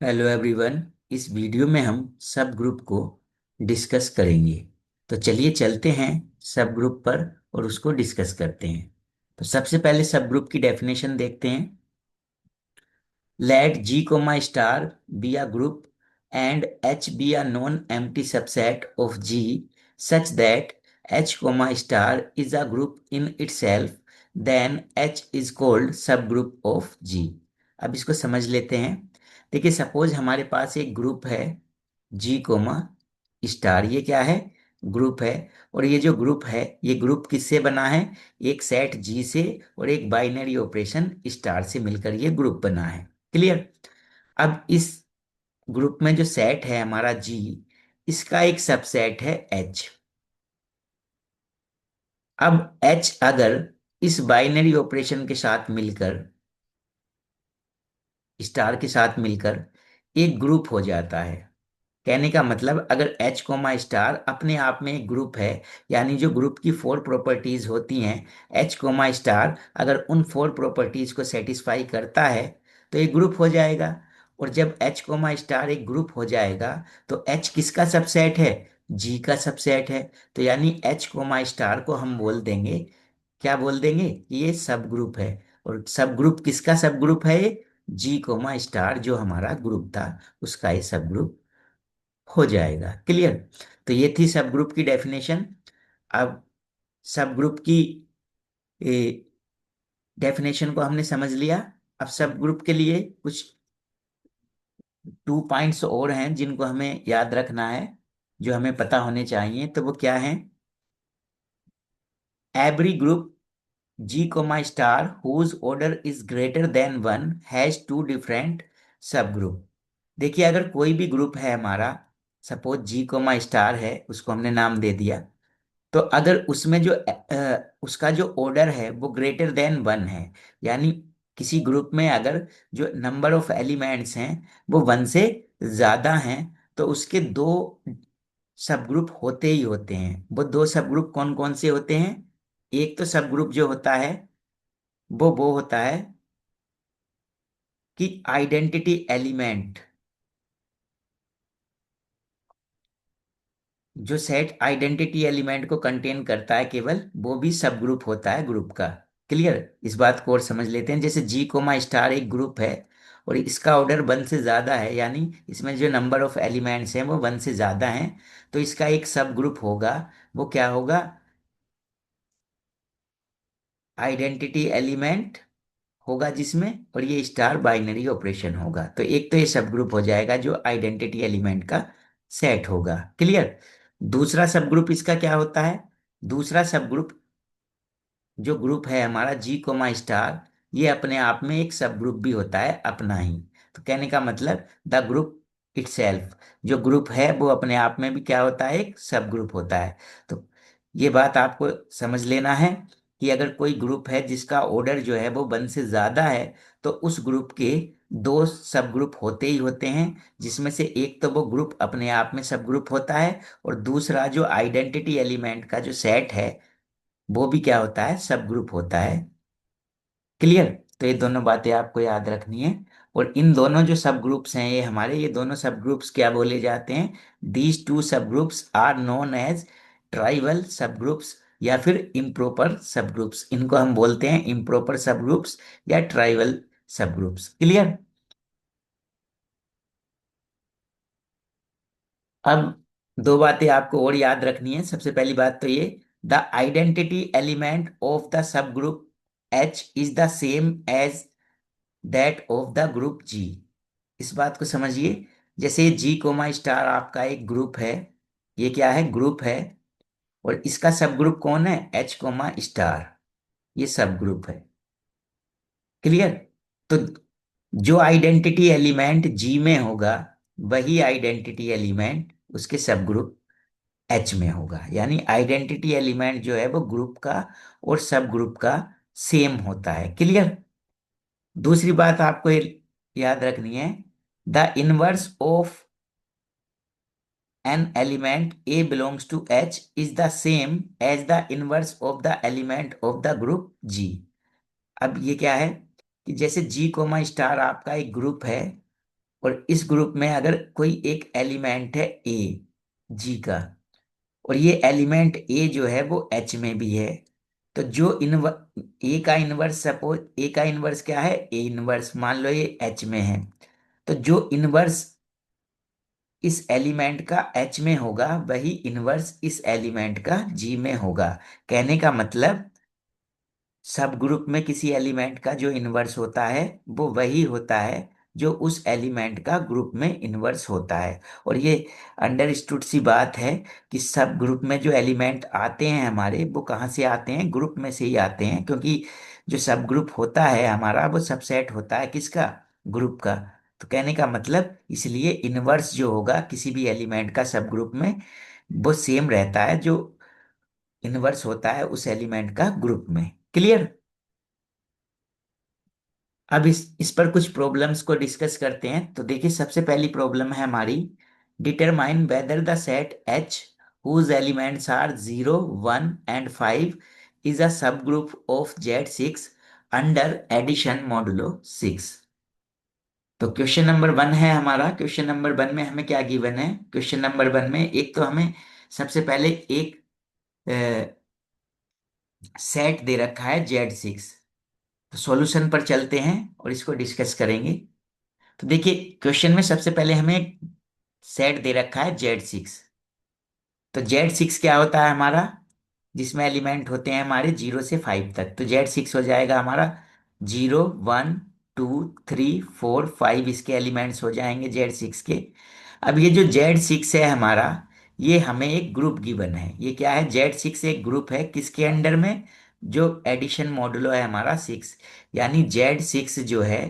Hello everyone. इस video में हम सब ग्रुप को डिस्कस करेंगे। तो चलिए चलते हैं सब ग्रुप पर और उसको डिस्कस करते हैं। तो सबसे पहले सब ग्रुप की डेफिनेशन देखते हैं। Let G comma star be a group and H be a non-empty subset of G such that H comma star is a group in itself, then H is called subgroup of G। अब इसको समझ लेते हैं। देखिए, suppose हमारे पास एक group है G coma star. ये क्या है? ग्रुप है। और ये जो ग्रुप है, ये ग्रुप किससे बना है? एक सेट G से और एक बाइनरी ऑपरेशन स्टार से मिलकर ये ग्रुप बना है। क्लियर? अब इस ग्रुप में जो सेट है हमारा जी, इसका एक सबसेट है एच। अब एच अगर इस बाइनरी ऑपरेशन के साथ मिलकर, स्टार के साथ मिलकर एक ग्रुप हो जाता है। कहने का मतलब, अगर एच कोमा स्टार अपने आप में एक ग्रुप है, यानी जो ग्रुप की फोर प्रॉपर्टीज होती हैं, एच कोमा स्टार अगर उन फोर प्रॉपर्टीज को सेटिस्फाई करता है तो एक ग्रुप हो जाएगा। और जब एच कोमा स्टार एक ग्रुप हो जाएगा तो एच किसका सबसेट है? जी का सबसेट है। तो यानी एच कोमा स्टार को हम बोल देंगे, क्या बोल देंगे कि ये सब ग्रुप है। और सब ग्रुप किसका सब ग्रुप है? ये जी कोमा स्टार जो हमारा ग्रुप था उसका ये सब ग्रुप हो जाएगा। क्लियर? तो ये थी सब ग्रुप की डेफिनेशन। अब सब ग्रुप की डेफिनेशन को हमने समझ लिया। अब सब ग्रुप के लिए कुछ 2 पॉइंट्स और हैं जिनको हमें याद रखना है, जो हमें पता होने चाहिए। तो वो क्या है? Every group G comma star whose order is greater than 1 has two different subgroup। देखिए, अगर कोई भी ग्रुप है हमारा, सपोज G कोमा स्टार है, उसको हमने नाम दे दिया। तो अगर उसमें जो उसका जो ऑर्डर है वो ग्रेटर देन 1 है, यानी किसी ग्रुप में अगर जो नंबर ऑफ एलिमेंट्स हैं वो 1 से ज्यादा हैं, तो उसके दो सब ग्रुप होते ही होते हैं। वो दो सब ग्रुप कौन कौन से होते हैं? एक तो सब ग्रुप जो होता है वो होता है कि आइडेंटिटी एलिमेंट, जो सेट आइडेंटिटी एलिमेंट को कंटेन करता है केवल वो भी सब ग्रुप होता है ग्रुप का। क्लियर? इस बात को और समझ लेते हैं। जैसे जी कोमा स्टार एक ग्रुप है और इसका ऑर्डर 1 से ज्यादा है, यानी इसमें जो नंबर ऑफ एलिमेंट्स हैं वो 1 से ज्यादा हैं, तो इसका एक सब ग्रुप होगा। वो क्या होगा? आइडेंटिटी एलिमेंट होगा जिसमें, और ये स्टार बाइनरी ऑपरेशन होगा। तो एक तो ये सब ग्रुप हो जाएगा जो आइडेंटिटी एलिमेंट का सेट होगा। क्लियर? दूसरा सब ग्रुप इसका क्या होता है? दूसरा सब ग्रुप जो ग्रुप है हमारा जी कोमा स्टार, ये अपने आप में एक सब ग्रुप भी होता है अपना ही। तो कहने का मतलब, द ग्रुप इटसेल्फ, जो ग्रुप है वो अपने आप में भी क्या होता है? एक सब ग्रुप होता है। तो ये बात आपको समझ लेना है कि अगर कोई ग्रुप है जिसका ऑर्डर जो है वो 1 से ज्यादा है, तो उस ग्रुप के दो सब ग्रुप होते ही होते हैं, जिसमें से एक तो वो ग्रुप अपने आप में सब ग्रुप होता है, और दूसरा जो आइडेंटिटी एलिमेंट का जो सेट है वो भी क्या होता है? सब ग्रुप होता है। क्लियर? तो ये दोनों बातें आपको याद रखनी है। और इन दोनों जो सब ग्रुप्स हैं ये हमारे, ये दोनों सब ग्रुप्स क्या बोले जाते हैं? These two subgroups are known as tribal subgroups या फिर इम्प्रॉपर सब ग्रुप्स। इनको हम बोलते हैं इम्प्रॉपर सब ग्रुप्स या ट्राइबल सब ग्रुप्स। क्लियर? अब दो बातें आपको और याद रखनी है। सबसे पहली बात तो ये, the identity element of the subgroup H is the same as that of the group G. इस बात को समझिए। जैसे जी कोमा स्टार आपका एक ग्रुप है, ये क्या है? ग्रुप है। और इसका सब ग्रुप कौन है? एच कोमा स्टार, ये सब ग्रुप है। क्लियर? तो जो आइडेंटिटी एलिमेंट जी में होगा वही आइडेंटिटी एलिमेंट उसके सब ग्रुप एच में होगा। यानी आइडेंटिटी एलिमेंट जो है वो ग्रुप का और सब ग्रुप का सेम होता है। क्लियर? दूसरी बात आपको ये याद रखनी है, the inverse of an element A belongs to H is the same as the inverse of the element of the group G। अब ये क्या है कि जैसे G कोमा स्टार आपका एक ग्रुप है, और इस ग्रुप में अगर कोई एक एलिमेंट है ए, जी का, और ये एलिमेंट ए जो है वो एच में भी है, तो जो ए का इनवर्स, सपोज ए का इनवर्स क्या है, ए इनवर्स, मान लो ये एच में है, तो जो इनवर्स इस एलिमेंट का एच में होगा वही इनवर्स इस एलिमेंट का जी में होगा। कहने का मतलब सब ग्रुप में किसी एलिमेंट का जो इनवर्स होता है वो वही होता है जो उस एलिमेंट का ग्रुप में इनवर्स होता है। और ये अंडरस्टूड सी बात है कि सब ग्रुप में जो एलिमेंट आते हैं हमारे, वो कहाँ से आते हैं, ग्रुप में से ही आते हैं, क्योंकि जो सब ग्रुप होता है हमारा वो सबसेट होता है किसका, ग्रुप का। तो कहने का मतलब इसलिए इनवर्स जो होगा किसी भी एलिमेंट का सब ग्रुप में, वो सेम रहता है जो इनवर्स होता है उस एलिमेंट का ग्रुप में। क्लियर। अब इस पर कुछ प्रॉब्लम्स को डिस्कस करते हैं। तो देखिए सबसे पहली प्रॉब्लम है हमारी, determine whether the set H whose elements are 0 1 and 5 is a subgroup of Z six under addition modulo 6। तो क्वेश्चन नंबर वन है हमारा, क्वेश्चन नंबर वन में हमें क्या गिवन है, क्वेश्चन नंबर वन में एक तो हमें सबसे पहले एक सेट दे रखा है जेड सिक्स। तो सॉल्यूशन पर चलते हैं और इसको डिस्कस करेंगे। तो देखिए क्वेश्चन में सबसे पहले हमें सेट दे रखा है जेड सिक्स। तो जेड सिक्स क्या होता है हमारा, जिसमें एलिमेंट होते हैं हमारे 0 से 5 तक। तो जेड सिक्स हो जाएगा हमारा 0 1 2 3 4 5, इसके एलिमेंट्स हो जाएंगे जेड सिक्स के। अब ये जो जेड सिक्स है हमारा, ये हमें एक ग्रुप गिवन है। ये क्या है, जेड सिक्स एक ग्रुप है किसके अंडर में, जो एडिशन मॉडुलो है हमारा 6। यानी जेड सिक्स जो है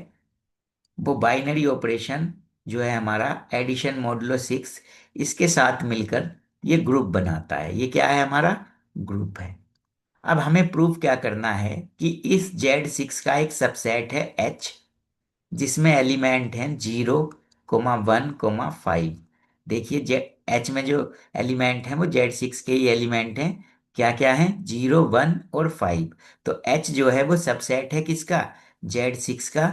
वो बाइनरी ऑपरेशन जो है हमारा एडिशन मॉडुलो 6, इसके साथ मिलकर ये ग्रुप बनाता है। ये क्या है, हमारा ग्रुप है। अब हमें प्रूव क्या करना है कि इस जेड सिक्स का एक सबसेट है एच, जिसमें एलिमेंट हैं 0 1 5। देखिए जेड एच में जो एलिमेंट हैं वो जेड सिक्स के ही एलिमेंट हैं। क्या क्या है, 0 1 और 5। तो एच जो है वो सबसेट है किसका, जेड सिक्स का।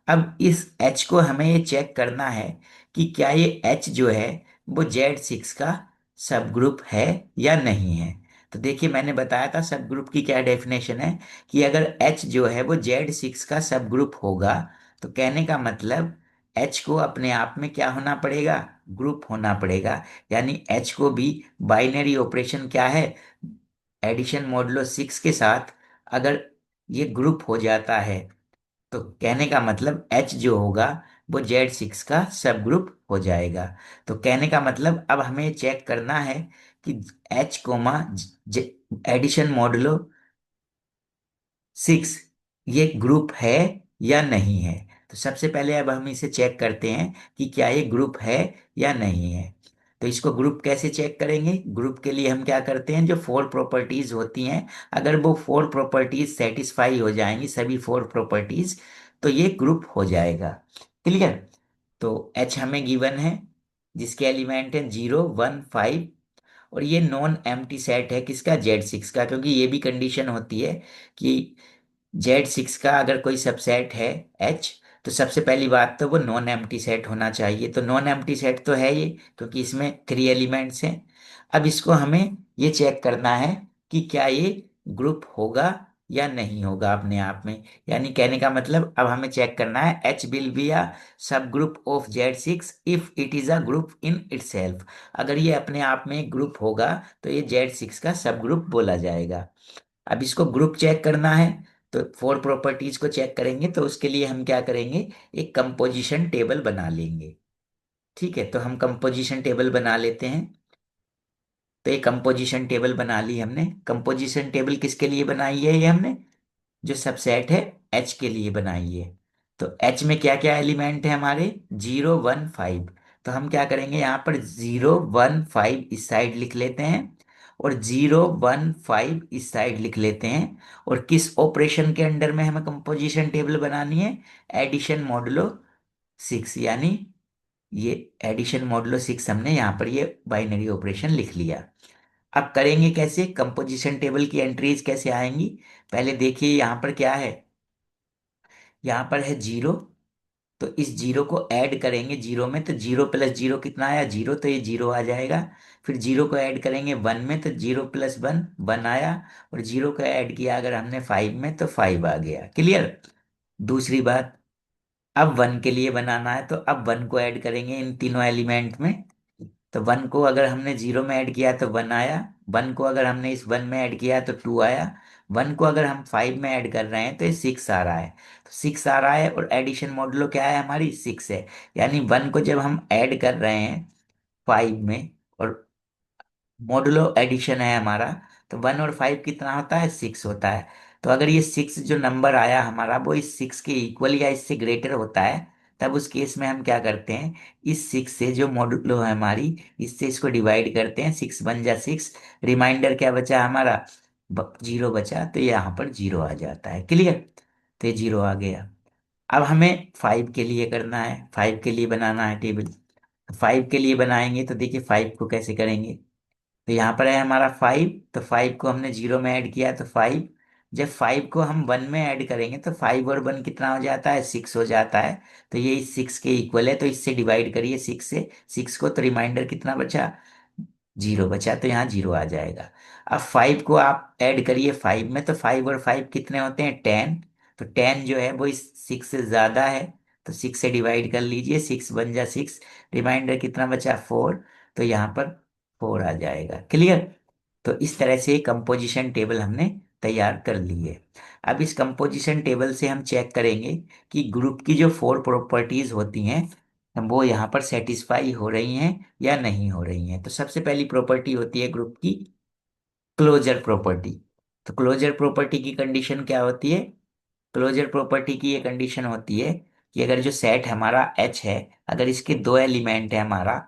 अब इस एच को हमें ये चेक करना है कि क्या ये एच जो है वो जेड सिक्स का सब ग्रुप है या नहीं है। तो देखिए मैंने बताया था सब ग्रुप की क्या डेफिनेशन है, कि अगर एच जो है वो जेड सिक्स का सब ग्रुप होगा, तो कहने का मतलब एच को अपने आप में क्या होना पड़ेगा, ग्रुप होना पड़ेगा। यानी एच को भी बाइनरी ऑपरेशन क्या है, एडिशन मॉडुलो 6 के साथ अगर ये ग्रुप हो जाता है, तो कहने का मतलब एच जो होगा वो जेड सिक्स का सब ग्रुप हो जाएगा। तो कहने का मतलब अब हमें चेक करना है कि एच कोमा एडिशन मॉडुलो 6 ये ग्रुप है या नहीं है। तो सबसे पहले अब हम इसे चेक करते हैं कि क्या ये ग्रुप है या नहीं है। तो इसको ग्रुप कैसे चेक करेंगे, ग्रुप के लिए हम क्या करते हैं, जो फोर प्रॉपर्टीज होती हैं, अगर वो फोर प्रॉपर्टीज सेटिस्फाई हो जाएंगी, सभी फोर प्रॉपर्टीज, तो ये ग्रुप हो जाएगा। क्लियर। तो एच हमें गिवन है, जिसके एलिमेंट है 0 1 5, और ये नॉन एम्प्टी सेट है किसका, जेड सिक्स का, क्योंकि ये भी कंडीशन होती है कि जेड सिक्स का अगर कोई सबसेट है एच, तो सबसे पहली बात तो वो नॉन एम्प्टी सेट होना चाहिए। तो नॉन एम्प्टी सेट तो है ये, क्योंकि इसमें 3 एलिमेंट्स हैं। अब इसको हमें ये चेक करना है कि क्या ये ग्रुप होगा या नहीं होगा अपने आप में। यानी कहने का मतलब अब हमें चेक करना है H will be a subgroup of Z six if it is a group in itself. अगर ये अपने आप में ग्रुप होगा तो ये जेड सिक्स का सब ग्रुप बोला जाएगा। अब इसको ग्रुप चेक करना है, तो फोर प्रॉपर्टीज को चेक करेंगे, तो उसके लिए हम क्या करेंगे, एक कंपोजिशन टेबल बना लेंगे। ठीक है, तो हम कंपोजिशन टेबल बना लेते हैं। तो एक कंपोजिशन टेबल बना ली हमने। कंपोजिशन टेबल किसके लिए बनाई है, ये हमने जो सबसेट है एच के लिए बनाई है। तो एच में क्या क्या एलिमेंट है हमारे, 0 1 5। तो हम क्या करेंगे, यहाँ पर 0 1 5 इस साइड लिख लेते हैं, और 0 1 5 इस साइड लिख लेते हैं। और किस ऑपरेशन के अंडर में हमें कंपोजिशन टेबल बनानी है, एडिशन मॉडुलो 6। यानी ये एडिशन मॉडुलो 6 हमने यहाँ पर ये बाइनरी ऑपरेशन लिख लिया। अब करेंगे कैसे, कंपोजिशन टेबल की एंट्रीज कैसे आएंगी। पहले देखिए यहाँ पर क्या है, यहाँ पर है 0, तो इस जीरो को ऐड करेंगे जीरो में, तो जीरो प्लस जीरो कितना आया, जीरो, तो ये जीरो आ जाएगा। फिर जीरो को ऐड करेंगे वन में, तो जीरो प्लस वन, वन आया। और जीरो को ऐड किया अगर हमने फाइव में, तो फाइव आ गया। क्लियर। दूसरी बात, अब वन के लिए बनाना है, तो अब वन को ऐड करेंगे इन तीनों एलिमेंट में। तो वन को अगर हमने जीरो में ऐड किया तो वन आया। वन को अगर हमने इस वन में ऐड किया तो टू आया। वन को अगर हम फाइव में ऐड कर रहे हैं तो ये सिक्स आ रहा है। तो सिक्स आ रहा है, और एडिशन मॉडुलो क्या है हमारी, सिक्स है। यानी वन को जब हम ऐड कर रहे हैं फाइव में, और मॉडुलो एडिशन है हमारा, तो वन और फाइव कितना होता है, सिक्स होता है। तो अगर ये सिक्स जो नंबर आया हमारा वो इस सिक्स के इक्वल या इससे ग्रेटर होता है, तब उस केस में हम क्या करते हैं, इस सिक्स से जो मॉडुलो है हमारी, इससे इसको डिवाइड करते हैं, सिक्स बन जा सिक्स। रिमाइंडर क्या बचा हमारा, जीरो बचा, तो यहाँ पर जीरो आ जाता है। क्लियर। तो ये जीरो आ गया। अब हमें फाइव के लिए करना है, फाइव के लिए बनाना है टेबल। फाइव के लिए बनाएंगे तो देखिए फाइव को कैसे करेंगे। तो यहाँ पर है हमारा फाइव, तो फाइव को हमने जीरो में ऐड किया तो फाइव। जब फाइव को हम वन में ऐड करेंगे तो फाइव और वन कितना हो जाता है, सिक्स हो जाता है। तो ये इस सिक्स के इक्वल है, तो इससे डिवाइड करिए सिक्स से, सिक्स को, तो रिमाइंडर कितना बचा, जीरो बचा, तो यहाँ जीरो आ जाएगा। अब फाइव को आप ऐड करिए फाइव में, तो फाइव और फाइव कितने होते हैं, टेन। तो टेन जो है वो इस सिक्स से ज्यादा है, तो सिक्स से डिवाइड कर लीजिए, सिक्स बन जा सिक्स। रिमाइंडर कितना बचा, फोर। तो यहाँ पर फोर आ जाएगा। क्लियर। तो इस तरह से कंपोजिशन टेबल हमने तैयार कर ली है। अब इस कंपोजिशन टेबल से हम चेक करेंगे कि ग्रुप की जो फोर प्रॉपर्टीज होती हैं वो यहाँ पर सेटिस्फाई हो रही हैं या नहीं हो रही हैं। तो सबसे पहली प्रॉपर्टी होती है ग्रुप की क्लोजर प्रॉपर्टी। तो क्लोजर प्रॉपर्टी की कंडीशन क्या होती है, क्लोजर प्रॉपर्टी की ये कंडीशन होती है कि अगर जो सेट हमारा एच है, अगर इसके दो एलिमेंट है हमारा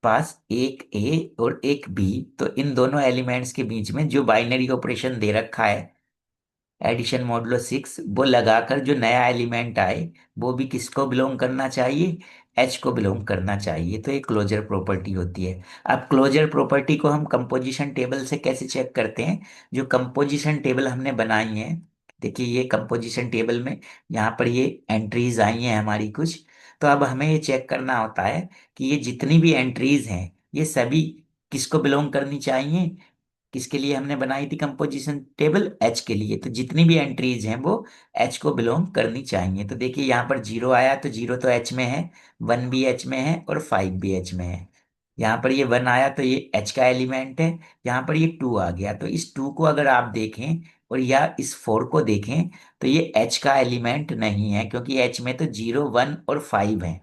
पास, एक ए और एक बी, तो इन दोनों एलिमेंट्स के बीच में जो बाइनरी ऑपरेशन दे रखा है एडिशन मॉडुलो सिक्स, वो लगाकर जो नया एलिमेंट आए वो भी किसको बिलोंग करना चाहिए, एच को बिलोंग करना चाहिए। तो ये क्लोजर प्रॉपर्टी होती है। अब क्लोजर प्रॉपर्टी को हम कंपोजिशन टेबल से कैसे चेक करते हैं, जो कंपोजिशन टेबल हमने बनाई है, देखिए ये कंपोजिशन टेबल में यहाँ पर ये एंट्रीज आई हैं हमारी कुछ। तो अब हमें ये चेक करना होता है कि ये जितनी भी एंट्रीज हैं ये सभी किसको बिलोंग करनी चाहिए, किसके लिए हमने बनाई थी कंपोजिशन टेबल, एच के लिए। तो जितनी भी एंट्रीज हैं वो एच को बिलोंग करनी चाहिए। तो देखिए यहाँ पर जीरो आया, तो जीरो तो एच में है, वन भी एच में है और फाइव भी एच में है। यहाँ पर ये वन आया तो ये एच का एलिमेंट है। यहाँ पर ये टू आ गया, तो इस टू को अगर आप देखें और या इस फोर को देखें, तो ये एच का एलिमेंट नहीं है, क्योंकि एच में तो जीरो वन और फाइव है।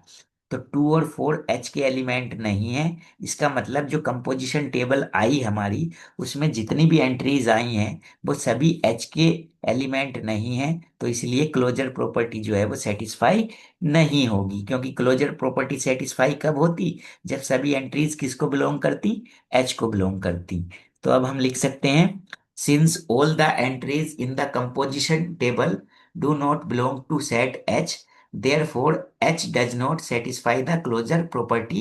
तो टू और फोर एच के एलिमेंट नहीं है। इसका मतलब जो कंपोजिशन टेबल आई हमारी, उसमें जितनी भी एंट्रीज आई हैं वो सभी एच के एलिमेंट नहीं है। तो इसलिए क्लोजर प्रॉपर्टी जो है वो सेटिस्फाई नहीं होगी, क्योंकि क्लोजर प्रॉपर्टी सेटिस्फाई कब होती, जब सभी एंट्रीज किसको बिलोंग करती, एच को बिलोंग करती। तो अब हम लिख सकते हैं, since all the entries in the composition table do not belong to set H, therefore h does not satisfy the closure property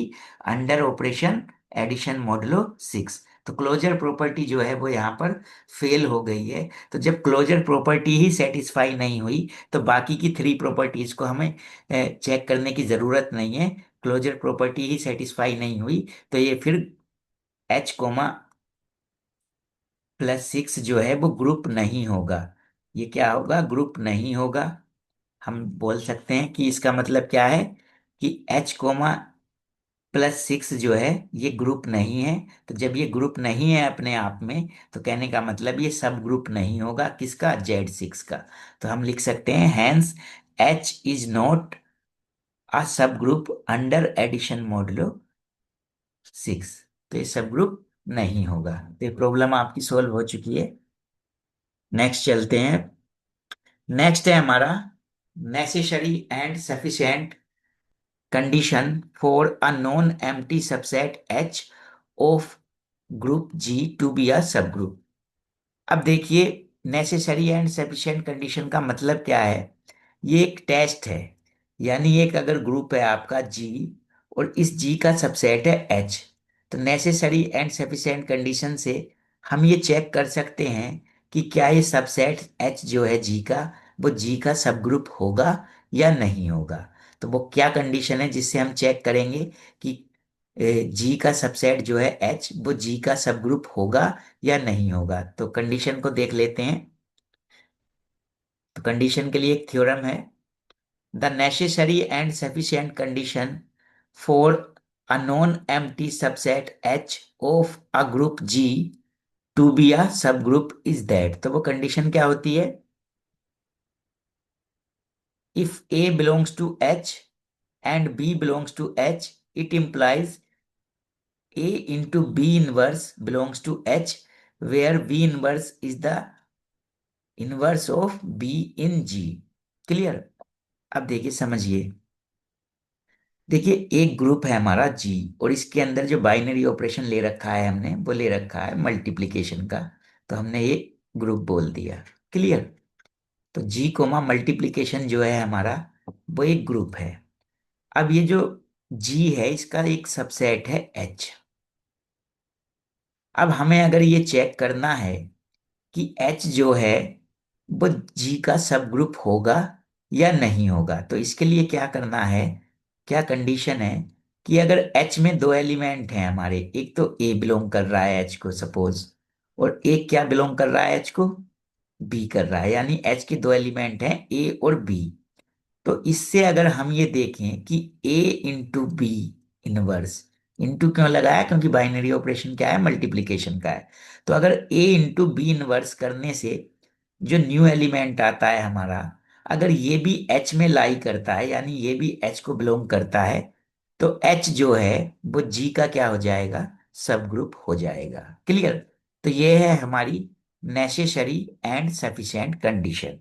under operation addition modulo six. तो क्लोजर प्रॉपर्टी जो है वो यहाँ पर फेल हो गई है। तो जब क्लोजर प्रॉपर्टी ही सेटिस्फाई नहीं हुई, तो बाकी की थ्री प्रॉपर्टीज को हमें चेक करने की जरूरत नहीं है। क्लोजर प्रॉपर्टी ही सेटिस्फाई नहीं हुई, तो ये फिर एच कोमा प्लस सिक्स जो है वो ग्रुप नहीं होगा। ये क्या होगा, ग्रुप नहीं होगा। हम बोल सकते हैं कि इसका मतलब क्या है, कि एच कोमा प्लस सिक्स जो है ये ग्रुप नहीं है। तो जब ये ग्रुप नहीं है अपने आप में, तो कहने का मतलब ये सब ग्रुप नहीं होगा, किसका, जेड सिक्स का। तो हम लिख सकते हैं, hence H is not a subgroup under addition modulo six. तो ये सब ग्रुप नहीं होगा। तो ये प्रॉब्लम आपकी सोल्व हो चुकी है। नेक्स्ट चलते हैं। नेक्स्ट है हमारा, necessary and sufficient condition for a non-empty subset H of group G to be a subgroup। अब देखिए, नेसेसरी एंड सफिशिएंट कंडीशन का मतलब क्या है, ये एक टेस्ट है। यानी एक अगर ग्रुप है आपका G और इस G का सबसेट है H, तो नेसेसरी एंड सफिशिएंट कंडीशन से हम ये चेक कर सकते हैं कि क्या ये सबसेट H जो है G का, वो G का सब ग्रुप होगा या नहीं होगा। तो वो क्या कंडीशन है जिससे हम चेक करेंगे कि जी का सबसेट जो है एच वो जी का सब ग्रुप होगा या नहीं होगा। तो कंडीशन को देख लेते हैं। तो कंडीशन के लिए एक थ्योरम है, the necessary and sufficient condition for a non empty subset H of a group G to be a subgroup is that. तो वो कंडीशन क्या होती है, if A belongs to H and B belongs to H, it implies A into B inverse belongs to H, where B inverse is the inverse of B in G। Clear? अब देखिए समझिए, देखिए एक group है हमारा जी, और इसके अंदर जो बाइनरी ऑपरेशन ले रखा है हमने, वो ले रखा है मल्टीप्लिकेशन का। तो हमने ये ग्रुप बोल दिया। क्लियर? तो जी कोमा मल्टीप्लिकेशन जो है हमारा, वो एक ग्रुप है। अब ये जो जी है इसका एक सबसेट है एच। अब हमें अगर ये चेक करना है कि एच जो है वो जी का सब ग्रुप होगा या नहीं होगा, तो इसके लिए क्या करना है, क्या कंडीशन है कि अगर एच में दो एलिमेंट हैं हमारे, एक तो ए बिलोंग कर रहा है एच को सपोज, और एक क्या बिलोंग कर रहा है एच को, बी कर रहा है, यानी एच के दो एलिमेंट हैं ए और बी। तो इससे अगर हम ये देखें कि a into b inverse, into क्यों लगाया, क्योंकि बाइनरी ऑपरेशन क्या है, मल्टीप्लिकेशन का है। तो अगर a इंटू बी इनवर्स करने से जो न्यू एलिमेंट आता है हमारा, अगर ये भी h में लाई करता है, यानी ये भी h को बिलोंग करता है, तो h जो है वो g का क्या हो जाएगा, सब ग्रुप हो जाएगा। क्लियर? तो ये है हमारी necessary and sufficient condition.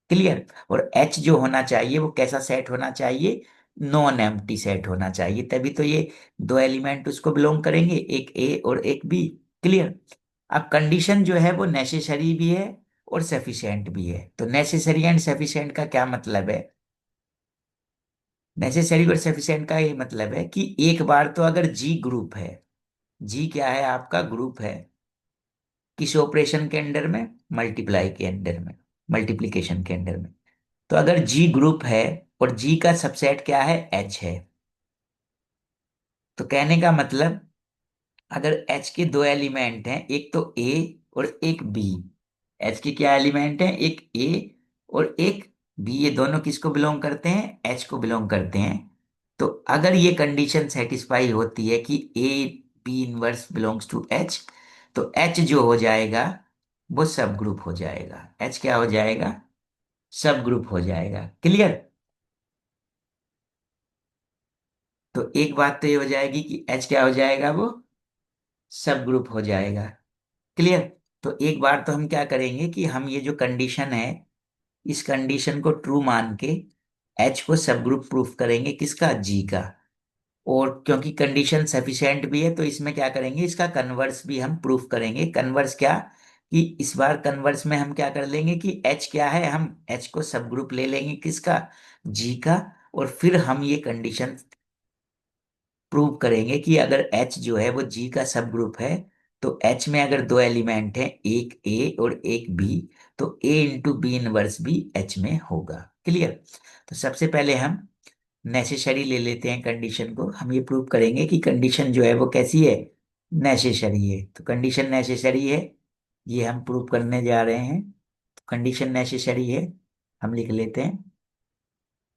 Clear? और एच जो होना चाहिए वो कैसा सेट होना चाहिए, नॉन एम्प्टी सेट होना चाहिए, तभी तो ये दो एलिमेंट उसको बिलोंग करेंगे, एक ए और एक बी। क्लियर? अब कंडीशन जो है वो नेसेसरी भी है और सफिशिएंट भी है। तो नेसेसरी एंड सफिशिएंट का क्या मतलब है, नेसेसरी और सफिशिएंट का ये मतलब है कि एक बार तो अगर जी ग्रुप है, जी क्या है आपका, ग्रुप है, किस ऑपरेशन के अंडर में, मल्टीप्लाई के अंडर में, मल्टीप्लीकेशन के अंडर में। तो अगर जी ग्रुप है और जी का सबसेट क्या है, एच है, तो कहने का मतलब अगर एच के दो एलिमेंट हैं, एक तो ए और एक बी, एच के क्या एलिमेंट हैं, एक ए और एक बी, ये दोनों किसको बिलोंग करते हैं, एच को बिलोंग करते हैं। तो अगर ये कंडीशन सेटिस्फाई होती है कि a b inverse belongs to H, तो एच जो हो जाएगा वो सब ग्रुप हो जाएगा, एच क्या हो जाएगा, सब ग्रुप हो जाएगा। क्लियर? तो एक बात तो ये हो जाएगी कि एच क्या हो जाएगा, वो सब ग्रुप हो जाएगा। क्लियर? तो एक बार तो हम क्या करेंगे कि हम ये जो कंडीशन है, इस कंडीशन को ट्रू मान के एच को सब ग्रुप प्रूफ करेंगे, किसका, जी का। और क्योंकि कंडीशन सफिशिएंट भी है, तो इसमें क्या करेंगे, इसका कन्वर्स भी हम प्रूफ करेंगे। कन्वर्स क्या, कि इस बार कन्वर्स में हम क्या कर लेंगे कि एच क्या है, हम एच को सब ग्रुप ले लेंगे, किसका, जी का। और फिर हम ये कंडीशन प्रूव करेंगे कि अगर H जो है वो G का सब ग्रुप है, तो H में अगर दो एलिमेंट हैं, एक A और एक B, तो A इंटू बी इनवर्स भी H में होगा। क्लियर? तो सबसे पहले हम नेसेसरी ले लेते हैं कंडीशन को, हम ये प्रूव करेंगे कि कंडीशन जो है वो कैसी है, नेसेसरी है। तो कंडीशन नेसेसरी है, ये हम प्रूव करने जा रहे हैं। कंडीशन नेसेसरी है, हम लिख लेते हैं,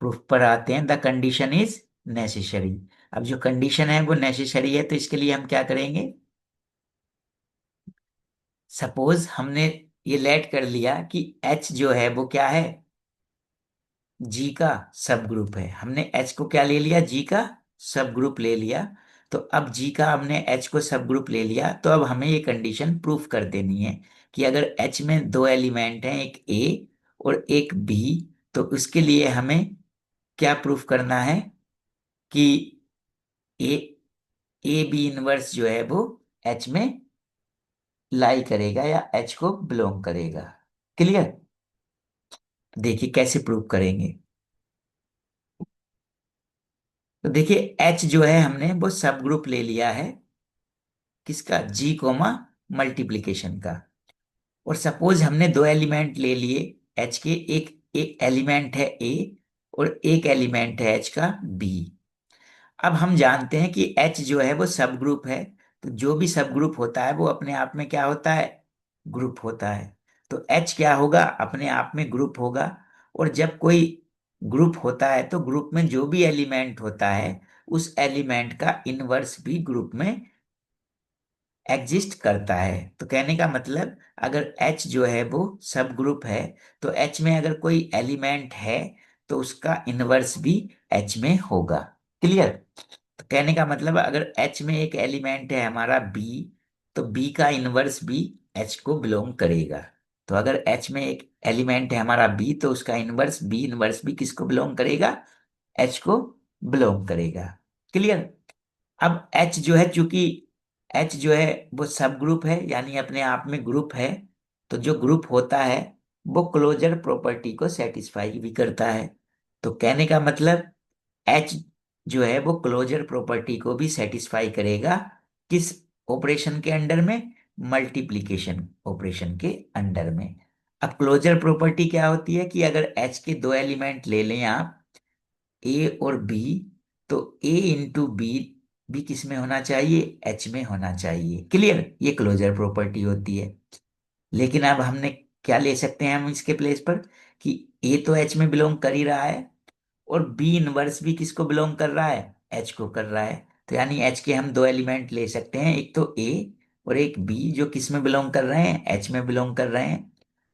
प्रूफ पर आते हैं, द कंडीशन इज नेसेसरी। अब जो कंडीशन है वो नेसेसरी है, तो इसके लिए हम क्या करेंगे, सपोज हमने ये लेट कर लिया कि एच जो है वो क्या है, जी का सब ग्रुप है। हमने एच को क्या ले लिया, जी का सब ग्रुप ले लिया। तो अब जी का हमने एच को सब ग्रुप ले लिया, तो अब हमें ये कंडीशन प्रूफ कर देनी है कि अगर एच में दो एलिमेंट हैं, एक ए और एक बी, तो उसके लिए हमें क्या प्रूफ करना है कि ए ए बी इनवर्स जो है वो एच में लाई करेगा या एच को बिलोंग करेगा। क्लियर? देखिए कैसे प्रूव करेंगे। तो देखिए एच जो है हमने वो सब ग्रुप ले लिया है, किसका, जी कोमा मल्टीप्लिकेशन का। और सपोज हमने दो एलिमेंट ले लिए एच के, एक एक एलिमेंट है ए और एक एलिमेंट है H का B। अब हम जानते हैं कि H जो है वो सब ग्रुप है, तो जो भी सब ग्रुप होता है वो अपने आप में क्या होता है, ग्रुप होता है। तो H क्या होगा, अपने आप में ग्रुप होगा। और जब कोई ग्रुप होता है तो ग्रुप में जो भी एलिमेंट होता है उस एलिमेंट का इनवर्स भी ग्रुप में एग्जिस्ट करता है। तो कहने का मतलब, अगर H जो है वो सब ग्रुप है, तो H में अगर कोई एलिमेंट है तो उसका इनवर्स भी H में होगा। क्लियर। तो कहने का मतलब, अगर H में एक एलिमेंट है हमारा B, तो B का इनवर्स भी H को बिलोंग करेगा। तो अगर H में एक एलिमेंट है हमारा B, तो उसका इनवर्स B इनवर्स भी किसको बिलोंग करेगा, H को बिलोंग करेगा। क्लियर। अब H जो है, चूंकि H जो है वो सब ग्रुप है, यानी अपने आप में ग्रुप है, तो जो ग्रुप होता है वो क्लोजर प्रॉपर्टी को सेटिस्फाई भी करता है। तो कहने का मतलब, H जो है वो क्लोजर प्रॉपर्टी को भी सेटिस्फाई करेगा। किस ऑपरेशन के अंडर में, मल्टीप्लिकेशन ऑपरेशन के अंडर में। अब क्लोजर प्रॉपर्टी क्या होती है कि अगर H के दो एलिमेंट ले लें आप, ए और बी, तो ए इंटू बी भी किस में होना चाहिए, एच में होना चाहिए। क्लियर, ये क्लोजर प्रॉपर्टी होती है। लेकिन अब हमने क्या ले सकते हैं हम इसके प्लेस पर, कि ए तो एच में बिलोंग कर ही रहा है, और बी इनवर्स भी किसको बिलोंग कर रहा है, एच को कर रहा है। तो यानी एच के हम दो एलिमेंट ले सकते हैं, एक तो ए और एक बी, जो किस में बिलोंग कर रहे हैं, एच में बिलोंग कर रहे हैं।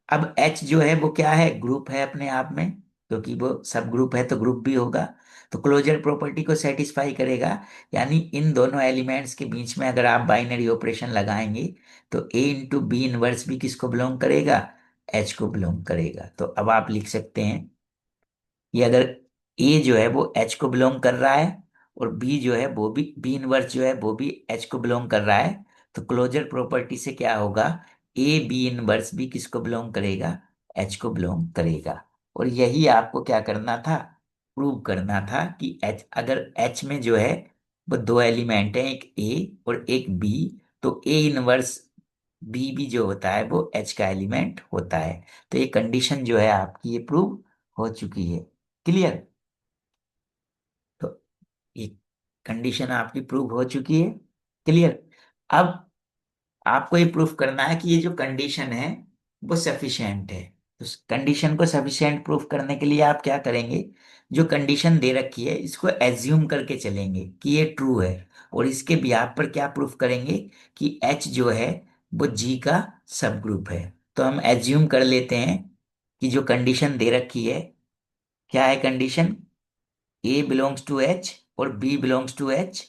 अब एच जो है वो क्या है, ग्रुप है अपने आप में, क्योंकि वो सब ग्रुप है तो ग्रुप भी होगा, तो क्लोजर प्रॉपर्टी को सेटिस्फाई करेगा। यानी इन दोनों एलिमेंट्स के बीच में अगर आप बाइनरी ऑपरेशन लगाएंगे, तो ए इंटू बी इनवर्स भी किसको बिलोंग करेगा, एच को बिलोंग करेगा। तो अब आप लिख सकते हैं, ये अगर ए जो है वो एच को बिलोंग कर रहा है, और बी जो है वो भी, बी इनवर्स जो है वो भी एच को बिलोंग कर रहा है, तो क्लोजर प्रॉपर्टी से क्या होगा, ए बी इनवर्स भी किसको बिलोंग करेगा, एच को बिलोंग करेगा। और यही आपको क्या करना था, प्रूव करना था कि एच, अगर एच में जो है वो दो एलिमेंट है, एक ए और एक बी, तो ए इनवर्स बी भी जो होता है वो एच का एलिमेंट होता है। तो ये कंडीशन जो है आपकी, ये प्रूव हो चुकी है। क्लियर। तो ये कंडीशन आपकी प्रूव हो चुकी है। क्लियर। अब आपको ये प्रूफ करना है कि ये जो कंडीशन है वो सफिशिएंट है। तो कंडीशन को सफिशिएंट प्रूफ करने के लिए आप क्या करेंगे, जो कंडीशन दे रखी है इसको एज्यूम करके चलेंगे कि ये ट्रू है, और इसके बिहाफ पर क्या प्रूफ करेंगे कि एच जो है वो जी का सब ग्रुप है। तो हम एज्यूम कर लेते हैं कि जो कंडीशन दे रखी है, क्या है condition, a belongs to H और बी बिलोंग्स टू एच।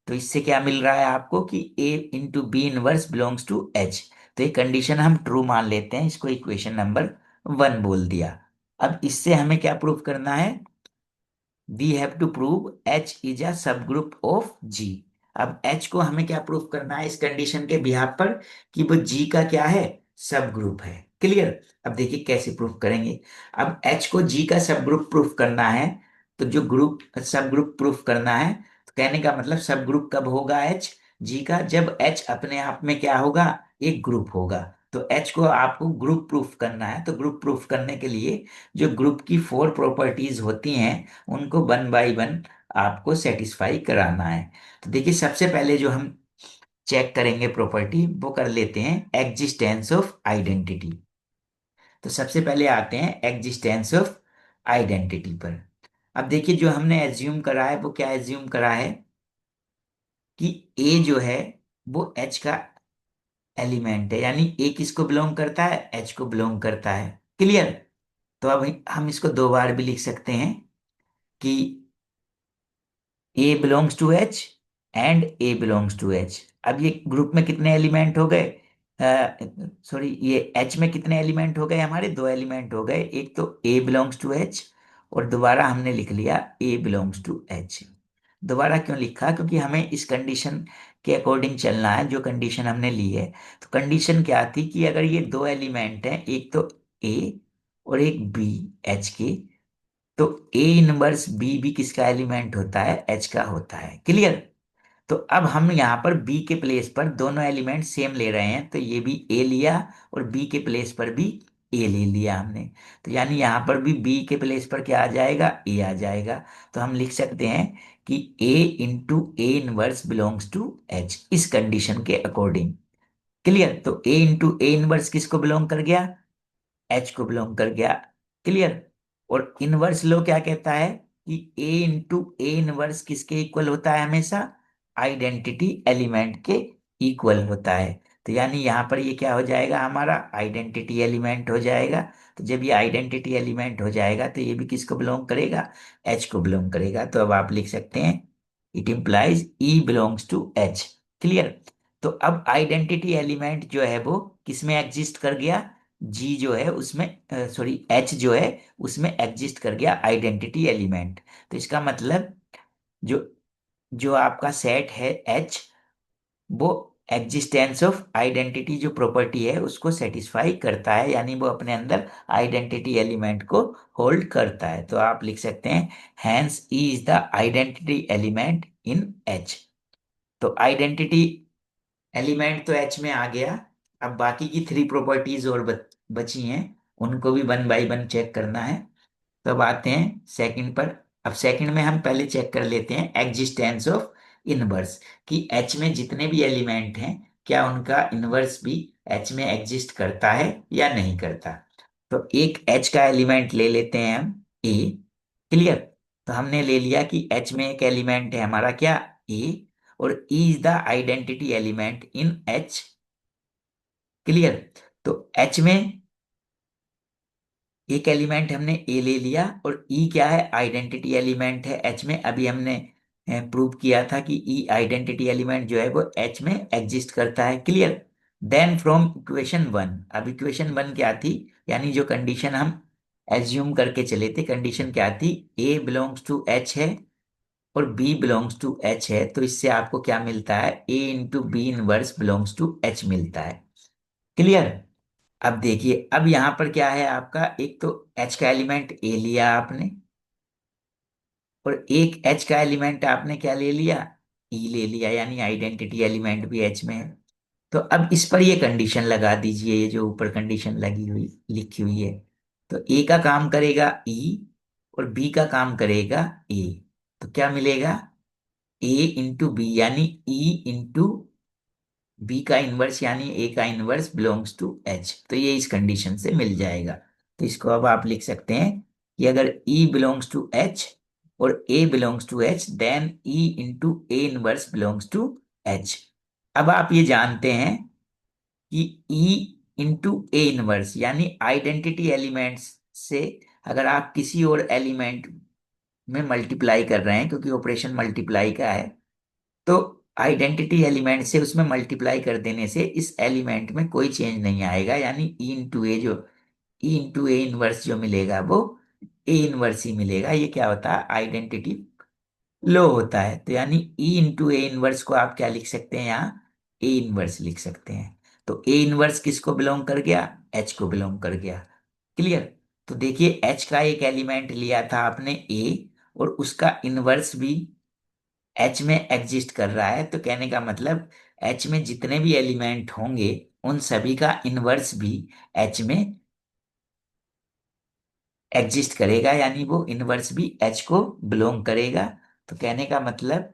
तो इससे क्या मिल रहा है आपको कि a into b inverse belongs to H. तो ये कंडीशन हम ट्रू मान लेते हैं, इसको इक्वेशन नंबर 1 बोल दिया। अब इससे हमें क्या प्रूव करना है, we have to prove H is a subgroup of जी। अब एच को हमें क्या प्रूव करना है इस कंडीशन के बिहाफ पर, कि वो जी का क्या है, सब ग्रुप है। क्लियर। अब देखिए कैसे प्रूव करेंगे। अब एच को जी का सब ग्रुप प्रूफ करना है, तो जो ग्रुप सब ग्रुप प्रूफ करना है, तो कहने का मतलब सब ग्रुप कब होगा एच जी का, जब एच अपने आप में क्या होगा, एक ग्रुप होगा। तो एच को आपको ग्रुप प्रूफ करना है, तो ग्रुप प्रूफ करने के लिए जो ग्रुप की 4 प्रॉपर्टीज होती हैं उनको 1 बाय 1 आपको सेटिस्फाई कराना है। तो देखिए, सबसे पहले जो हम चेक करेंगे प्रॉपर्टी, वो कर लेते हैं एग्जिस्टेंस ऑफ आइडेंटिटी। तो सबसे पहले आते हैं एग्जिस्टेंस ऑफ आइडेंटिटी पर। अब देखिए, जो हमने एज्यूम करा है वो क्या एज्यूम करा है, कि ए जो है वो एच का एलिमेंट है, यानी ए किसको बिलोंग करता है, एच को बिलोंग करता है। क्लियर। तो अब हम इसको दो बार भी लिख सकते हैं कि a belongs to H and a belongs to H. अब ये ग्रुप में कितने एलिमेंट हो गए, सॉरी, ये एच में कितने एलिमेंट हो गए, हमारे दो एलिमेंट हो गए, एक तो ए बिलोंग्स टू एच, और दोबारा हमने लिख लिया ए बिलोंग्स टू एच। दोबारा क्यों लिखा, क्योंकि हमें इस कंडीशन के अकॉर्डिंग चलना है, जो कंडीशन हमने ली है। तो कंडीशन क्या थी कि अगर ये दो एलिमेंट हैं, एक तो ए और एक बी एच के, तो ए इनवर्स बी भी किसका एलिमेंट होता है, एच का होता है। क्लियर। तो अब हम यहाँ पर बी के प्लेस पर दोनों एलिमेंट सेम ले रहे हैं, तो ये भी ए लिया और बी के प्लेस पर भी ए ले लिया हमने। तो यानी यहाँ पर भी बी के प्लेस पर क्या आ जाएगा, ए आ जाएगा। तो हम लिख सकते हैं कि a into a inverse belongs to H, इस कंडीशन के अकॉर्डिंग। क्लियर। तो ए इंटू ए इनवर्स किसको बिलोंग कर गया, एच को बिलोंग कर गया। क्लियर। और इनवर्स लो क्या कहता है कि ए इंटू ए इनवर्स किसके इक्वल होता है, हमेशा आइडेंटिटी एलिमेंट के इक्वल होता है। तो यानी यहां पर ये क्या हो जाएगा, हमारा आइडेंटिटी एलिमेंट हो जाएगा। तो जब ये आइडेंटिटी एलिमेंट हो जाएगा तो ये भी किसको बिलोंग करेगा, एच को बिलोंग करेगा। तो अब आप लिख सकते हैं it implies e belongs to H. Clear. तो अब आइडेंटिटी एलिमेंट जो है वो किसमें एग्जिस्ट कर गया, जी जो है उसमें, सॉरी एच जो है उसमें एग्जिस्ट कर गया आइडेंटिटी एलिमेंट। तो इसका मतलब जो जो आपका सेट है एच, वो एग्जिस्टेंस ऑफ आइडेंटिटी जो प्रॉपर्टी है उसको सेटिस्फाई करता है, यानी वो अपने अंदर आइडेंटिटी एलिमेंट को होल्ड करता है। तो आप लिख सकते हैं hence e is the identity element in H. तो आइडेंटिटी एलिमेंट तो एच में आ गया। अब बाकी की थ्री प्रॉपर्टीज और बची हैं, उनको भी वन बाय वन चेक करना है। तो अब आते हैं सेकंड पर। अब सेकंड में हम पहले चेक कर लेते हैं एग्जिस्टेंस ऑफ इनवर्स, कि एच में जितने भी एलिमेंट हैं क्या उनका इनवर्स भी एच में एग्जिस्ट करता है या नहीं करता। तो एक एच का एलिमेंट ले लेते हैं हम, ए। क्लियर। तो हमने ले लिया कि एच में एक एलिमेंट है हमारा क्या, ए, और ई is the identity element in H. Clear. तो एच में एक एलिमेंट हमने ए ले लिया, और ई क्या है, आइडेंटिटी एलिमेंट है एच में। अभी हमने प्रूव किया था कि ई आइडेंटिटी एलिमेंट जो है वो एच में एग्जिस्ट करता है। Clear. Then from equation one, अब इक्वेशन वन क्या थी, यानी जो कंडीशन हम एज्यूम करके चले थे, कंडीशन क्या थी, ए बिलोंग्स टू एच है और बी बिलोंग्स टू एच है। तो इससे आपको क्या मिलता है, a into b inverse belongs to H मिलता है। क्लियर। अब देखिए, अब यहां पर क्या है आपका, एक तो एच का एलिमेंट ए लिया आपने, और एक एच का एलिमेंट आपने क्या ले लिया, ई ले लिया, यानी आइडेंटिटी एलिमेंट भी एच में है। तो अब इस पर ये कंडीशन लगा दीजिए, ये जो ऊपर कंडीशन लगी हुई लिखी हुई है। तो ए का काम करेगा ई और बी का काम करेगा ए। तो क्या मिलेगा, ए इंटू बी यानी ई इंटू बी का इनवर्स यानी ए का इनवर्स बिलोंग्स टू एच। तो ये इस कंडीशन से मिल जाएगा। तो इसको अब आप लिख सकते हैं कि अगर ई बिलोंग्स टू एच और a belongs to H, then e into a inverse belongs to H. अब आप ये जानते हैं कि ई इंटू ए इनवर्स यानी आइडेंटिटी एलिमेंट्स से अगर आप किसी और एलिमेंट में मल्टीप्लाई कर रहे हैं, क्योंकि ऑपरेशन मल्टीप्लाई का है, तो आइडेंटिटी एलिमेंट से उसमें मल्टीप्लाई कर देने से इस एलिमेंट में कोई चेंज नहीं आएगा, यानी ई इंटू ए जो ई इंटू ए इनवर्स जो मिलेगा वो ए इनवर्स ही मिलेगा। ये क्या होता है, आइडेंटिटी लो होता है। तो यानी ई इंटू ए इनवर्स को आप क्या लिख सकते हैं, यहाँ ए इनवर्स लिख सकते हैं। तो ए इनवर्स किसको बिलोंग कर गया, एच को बिलोंग कर गया। क्लियर। तो देखिए एच का एक एलिमेंट लिया था आपने ए, और उसका इनवर्स भी एच में एग्जिस्ट कर रहा है। तो कहने का मतलब एच में जितने भी एलिमेंट होंगे उन सभी का इनवर्स भी एच में एग्जिस्ट करेगा, यानी वो इनवर्स भी एच को बिलोंग करेगा। तो कहने का मतलब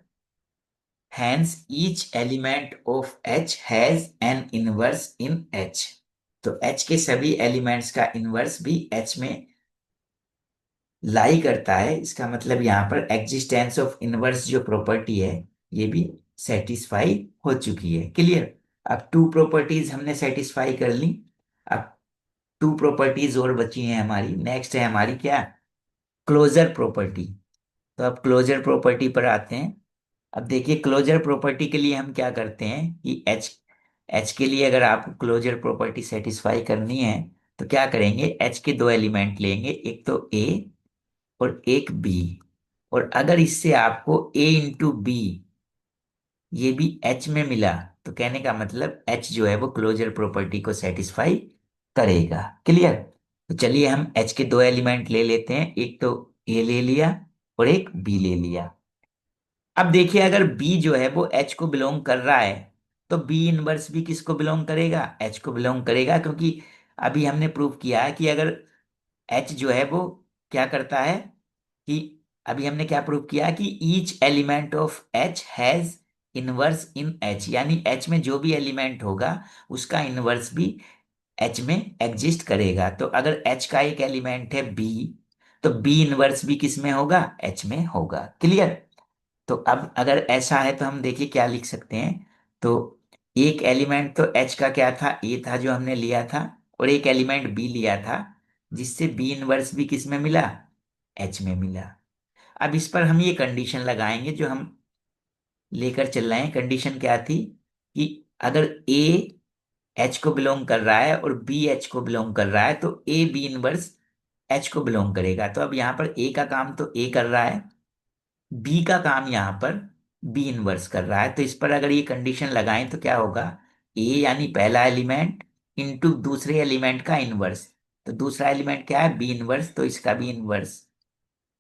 hence each element of H has an inverse in H. तो एच के सभी एलिमेंट्स का इनवर्स भी एच में लाई करता है। इसका मतलब यहाँ पर एग्जिस्टेंस ऑफ इनवर्स जो प्रॉपर्टी है ये भी सेटिस्फाई हो चुकी है। क्लियर। अब टू प्रॉपर्टीज हमने सेटिस्फाई कर ली। अब टू प्रॉपर्टीज और बची हैं हमारी। नेक्स्ट है हमारी क्या, क्लोजर प्रॉपर्टी। तो अब क्लोजर प्रॉपर्टी पर आते हैं। अब देखिए क्लोजर प्रॉपर्टी के लिए हम क्या करते हैं कि एच एच के लिए अगर आपको क्लोजर प्रॉपर्टी सेटिस्फाई करनी है तो क्या करेंगे, एच के दो एलिमेंट लेंगे, एक तो ए और एक बी। और अगर इससे आपको ए इंटू बी ये भी एच में मिला, तो कहने का मतलब एच जो है वो क्लोजर प्रॉपर्टी को सेटिस्फाई करेगा। क्लियर। तो चलिए हम एच के दो एलिमेंट ले लेते हैं, एक तो ए ले लिया और एक बी ले लिया। अब देखिए अगर बी जो है वो एच को बिलोंग कर रहा है, तो बी इनवर्स भी किसको बिलोंग करेगा, एच को बिलोंग करेगा, क्योंकि अभी हमने प्रूव किया है कि अगर एच जो है वो क्या करता है कि अभी हमने क्या प्रूव किया कि each element of H has inverse in H, यानी एच में जो भी एलिमेंट होगा उसका इनवर्स भी एच में एग्जिस्ट करेगा। तो अगर एच का एक एलिमेंट है बी, तो बी इनवर्स भी किस में होगा, एच में होगा। क्लियर। तो अब अगर ऐसा है तो हम देखिए क्या लिख सकते हैं। तो एक एलिमेंट तो एच का क्या था, ए था जो हमने लिया था, और एक एलिमेंट बी लिया था जिससे बी इनवर्स भी किस में मिला, एच में मिला। अब इस पर हम ये कंडीशन लगाएंगे जो हम लेकर चल रहे हैं। कंडीशन क्या थी कि अगर ए एच को बिलोंग कर रहा है और बी एच को बिलोंग कर रहा है तो ए बी इनवर्स एच को बिलोंग करेगा। तो अब यहाँ पर ए का काम तो ए कर रहा है, बी का काम यहाँ पर बी इनवर्स कर रहा है। तो इस पर अगर ये कंडीशन लगाएं तो क्या होगा, ए यानी पहला एलिमेंट इंटू दूसरे एलिमेंट का इनवर्स। तो दूसरा एलिमेंट क्या है, बी इनवर्स, तो इसका भी इनवर्स।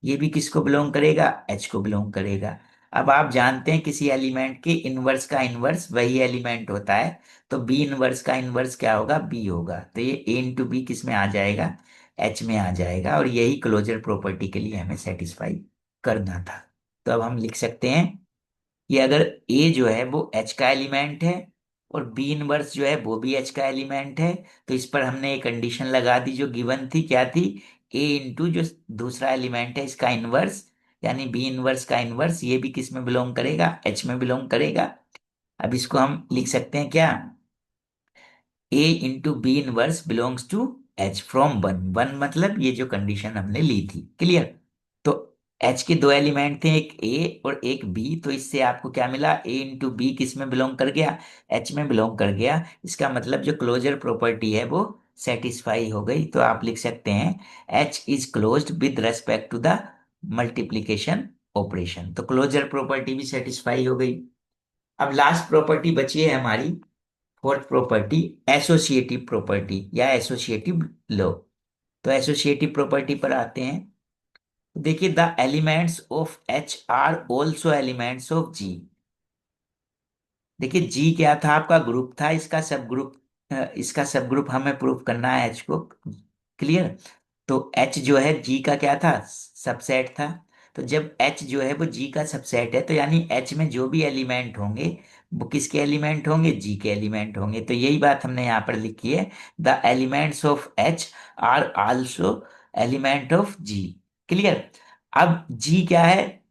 ये भी किसको बिलोंग करेगा, एच को बिलोंग करेगा। अब आप जानते हैं किसी एलिमेंट के इनवर्स का इनवर्स वही एलिमेंट होता है। तो बी इनवर्स का इनवर्स क्या होगा, बी होगा। तो ये ए इंटू बी किस में आ जाएगा, एच में आ जाएगा। और यही क्लोजर प्रॉपर्टी के लिए हमें सेटिस्फाई करना था। तो अब हम लिख सकते हैं कि अगर ए जो है वो एच का एलिमेंट है और बी इनवर्स जो है वो भी एच का एलिमेंट है, तो इस पर हमने एक कंडीशन लगा दी जो गिवन थी, क्या थी, ए इंटू जो दूसरा एलिमेंट है इसका इनवर्स, यानी बी इनवर्स का इनवर्स, ये भी किस में बिलोंग करेगा, एच में बिलोंग करेगा। अब इसको हम लिख सकते हैं क्या, a into b inverse belongs to H from one. One मतलब ये जो कंडीशन हमने ली थी। क्लियर। तो एच के दो एलिमेंट थे, एक ए और एक बी, तो इससे आपको क्या मिला, ए इंटू बी किस में बिलोंग कर गया, एच में बिलोंग कर गया। इसका मतलब जो क्लोजर प्रॉपर्टी है वो सेटिस्फाई हो गई। तो आप लिख सकते हैं H is closed with respect to the multiplication operation. तो क्लोजर प्रॉपर्टी भी सेटिस्फाई हो गई। अब लास्ट प्रॉपर्टी बची है हमारी, फोर्थ प्रॉपर्टी, एसोसिएटिव प्रॉपर्टी या एसोसिएटिव लॉ। तो एसोसिएटिव प्रॉपर्टी पर आते हैं। तो देखिए the elements of H are also elements of G. देखिए जी क्या था, आपका ग्रुप था, इसका सब ग्रुप हमें प्रूव करना है एच को। क्लियर। तो एच जो है जी का क्या था, सबसेट था। तो जब एच जो है वो जी का सबसेट है तो यानी एच में जो भी एलिमेंट होंगे वो किसके एलिमेंट होंगे, जी के एलिमेंट होंगे। तो यही बात हमने यहाँ पर लिखी है, the elements of H are also element of G. Clear. अब जी क्या है,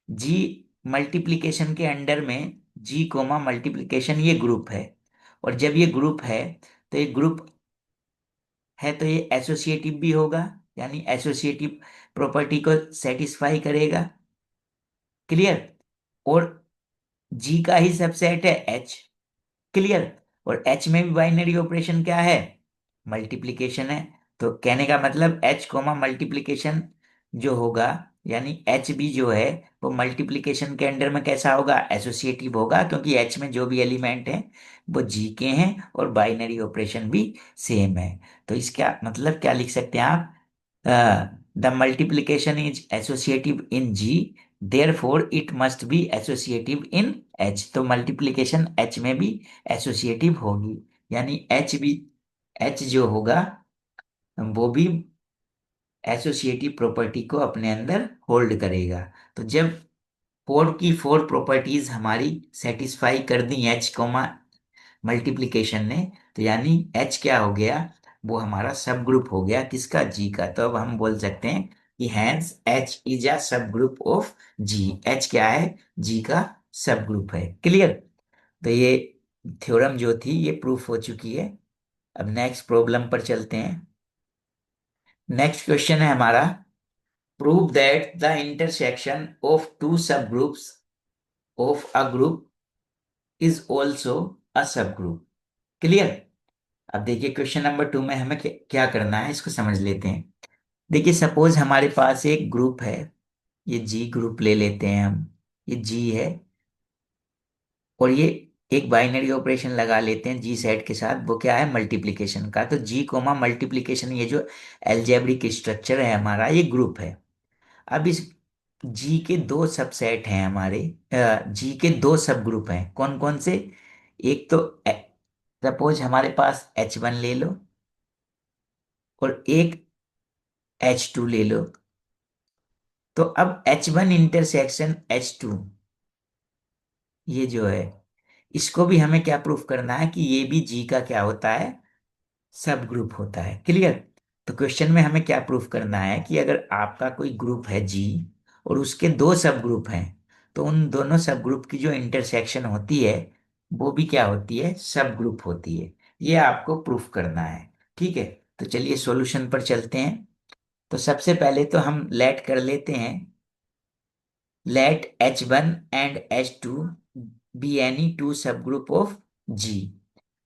जी मल्टीप्लिकेशन के अंडर में जी कोमा मल्टीप्लिकेशन ये ग्रुप है। और जब ये ग्रुप है तो ये ग्रुप है तो ये एसोसिएटिव भी होगा, यानी एसोसिएटिव प्रॉपर्टी को सेटिस्फाई करेगा। क्लियर। और जी का ही सबसेट है एच। क्लियर। और एच में भी बाइनरी ऑपरेशन क्या है, मल्टीप्लिकेशन है। तो कहने का मतलब एच कोमा मल्टीप्लिकेशन जो होगा, यानी एच भी जो है वो मल्टीप्लिकेशन के अंडर में कैसा होगा, एसोसिएटिव होगा, क्योंकि एच में जो भी एलिमेंट है वो जी के हैं और बाइनरी ऑपरेशन भी सेम है। तो इसका मतलब क्या लिख सकते हैं आप, the multiplication is associative in G, therefore it must be associative in H. तो मल्टीप्लिकेशन एच में भी एसोसिएटिव होगी, यानी एच जो होगा वो भी एसोसिएटिव प्रॉपर्टी को अपने अंदर होल्ड करेगा। तो जब फोर की फोर प्रॉपर्टीज हमारी सेटिस्फाई कर दी एच कोमा मल्टीप्लिकेशन ने, तो यानी एच क्या हो गया, वो हमारा सब ग्रुप हो गया किसका, जी का। तो अब हम बोल सकते हैं कि hence H is a subgroup of ji. H क्या है, जी का सब ग्रुप है। क्लियर। तो ये थ्योरम जो थी ये प्रूफ हो चुकी है। अब नेक्स्ट प्रॉब्लम पर चलते हैं। नेक्स्ट क्वेश्चन है हमारा, prove that the intersection of two subgroups of a group is also a subgroup. Clear. अब देखिए क्वेश्चन नंबर 2 में हमें क्या करना है इसको समझ लेते हैं। देखिए सपोज हमारे पास एक ग्रुप है, ये जी ग्रुप ले लेते हैं हम, ये जी है, और ये एक बाइनरी ऑपरेशन लगा लेते हैं जी सेट के साथ, वो क्या है, मल्टीप्लिकेशन का। तो जी कोमा मल्टीप्लिकेशन, ये जो एल्जेब्रिक स्ट्रक्चर है हमारा, ये ग्रुप है। अब इस जी के दो सबसेट हैं हमारे, जी के दो सब ग्रुप हैं, कौन कौन से, एक तो सपोज हमारे पास H1 ले लो, और एक H2 ले लो। तो अब H1 इंटरसेक्शन H2, ये जो है, इसको भी हमें क्या प्रूफ करना है कि ये भी जी का क्या होता है, सब ग्रुप होता है। क्लियर। तो क्वेश्चन में हमें क्या प्रूफ करना है कि अगर आपका कोई ग्रुप है जी और उसके दो सब ग्रुप हैं, तो उन दोनों सब ग्रुप की जो इंटरसेक्शन होती है वो भी क्या होती है, सब ग्रुप होती है। ये आपको प्रूफ करना है। ठीक है। तो चलिए सॉल्यूशन पर चलते हैं। तो सबसे पहले तो हम लेट कर लेते हैं, let H1 and H2 be any two subgroup of G.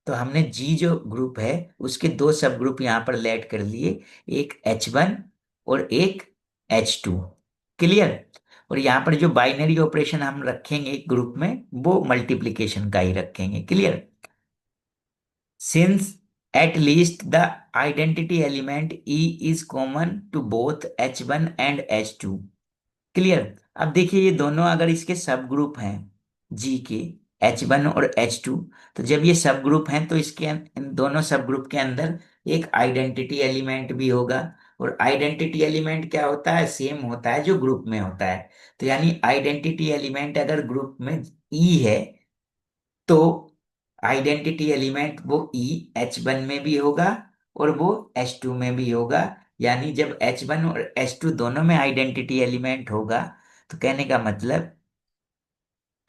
तो हमने जी जो ग्रुप है उसके दो सब ग्रुप यहां पर लेट कर लिए, एक H1 और एक H2। क्लियर। और यहाँ पर जो बाइनरी ऑपरेशन हम रखेंगे ग्रुप में वो मल्टीप्लिकेशन का ही रखेंगे। Clear. Since at least the identity element E is common to both H1 and H2। Clear. अब देखिए ये दोनों अगर इसके सब ग्रुप हैं जी के, H1 और H2, तो जब ये सब ग्रुप हैं तो इसके इन दोनों सब ग्रुप के अंदर एक आइडेंटिटी एलिमेंट भी होगा। और आइडेंटिटी एलिमेंट क्या होता है, सेम होता है जो ग्रुप में होता है। तो यानी आइडेंटिटी एलिमेंट अगर ग्रुप में ई है, तो आइडेंटिटी एलिमेंट वो ई H1 में भी होगा और वो H2 में भी होगा। यानी जब H1 और H2 दोनों में आइडेंटिटी एलिमेंट होगा, तो कहने का मतलब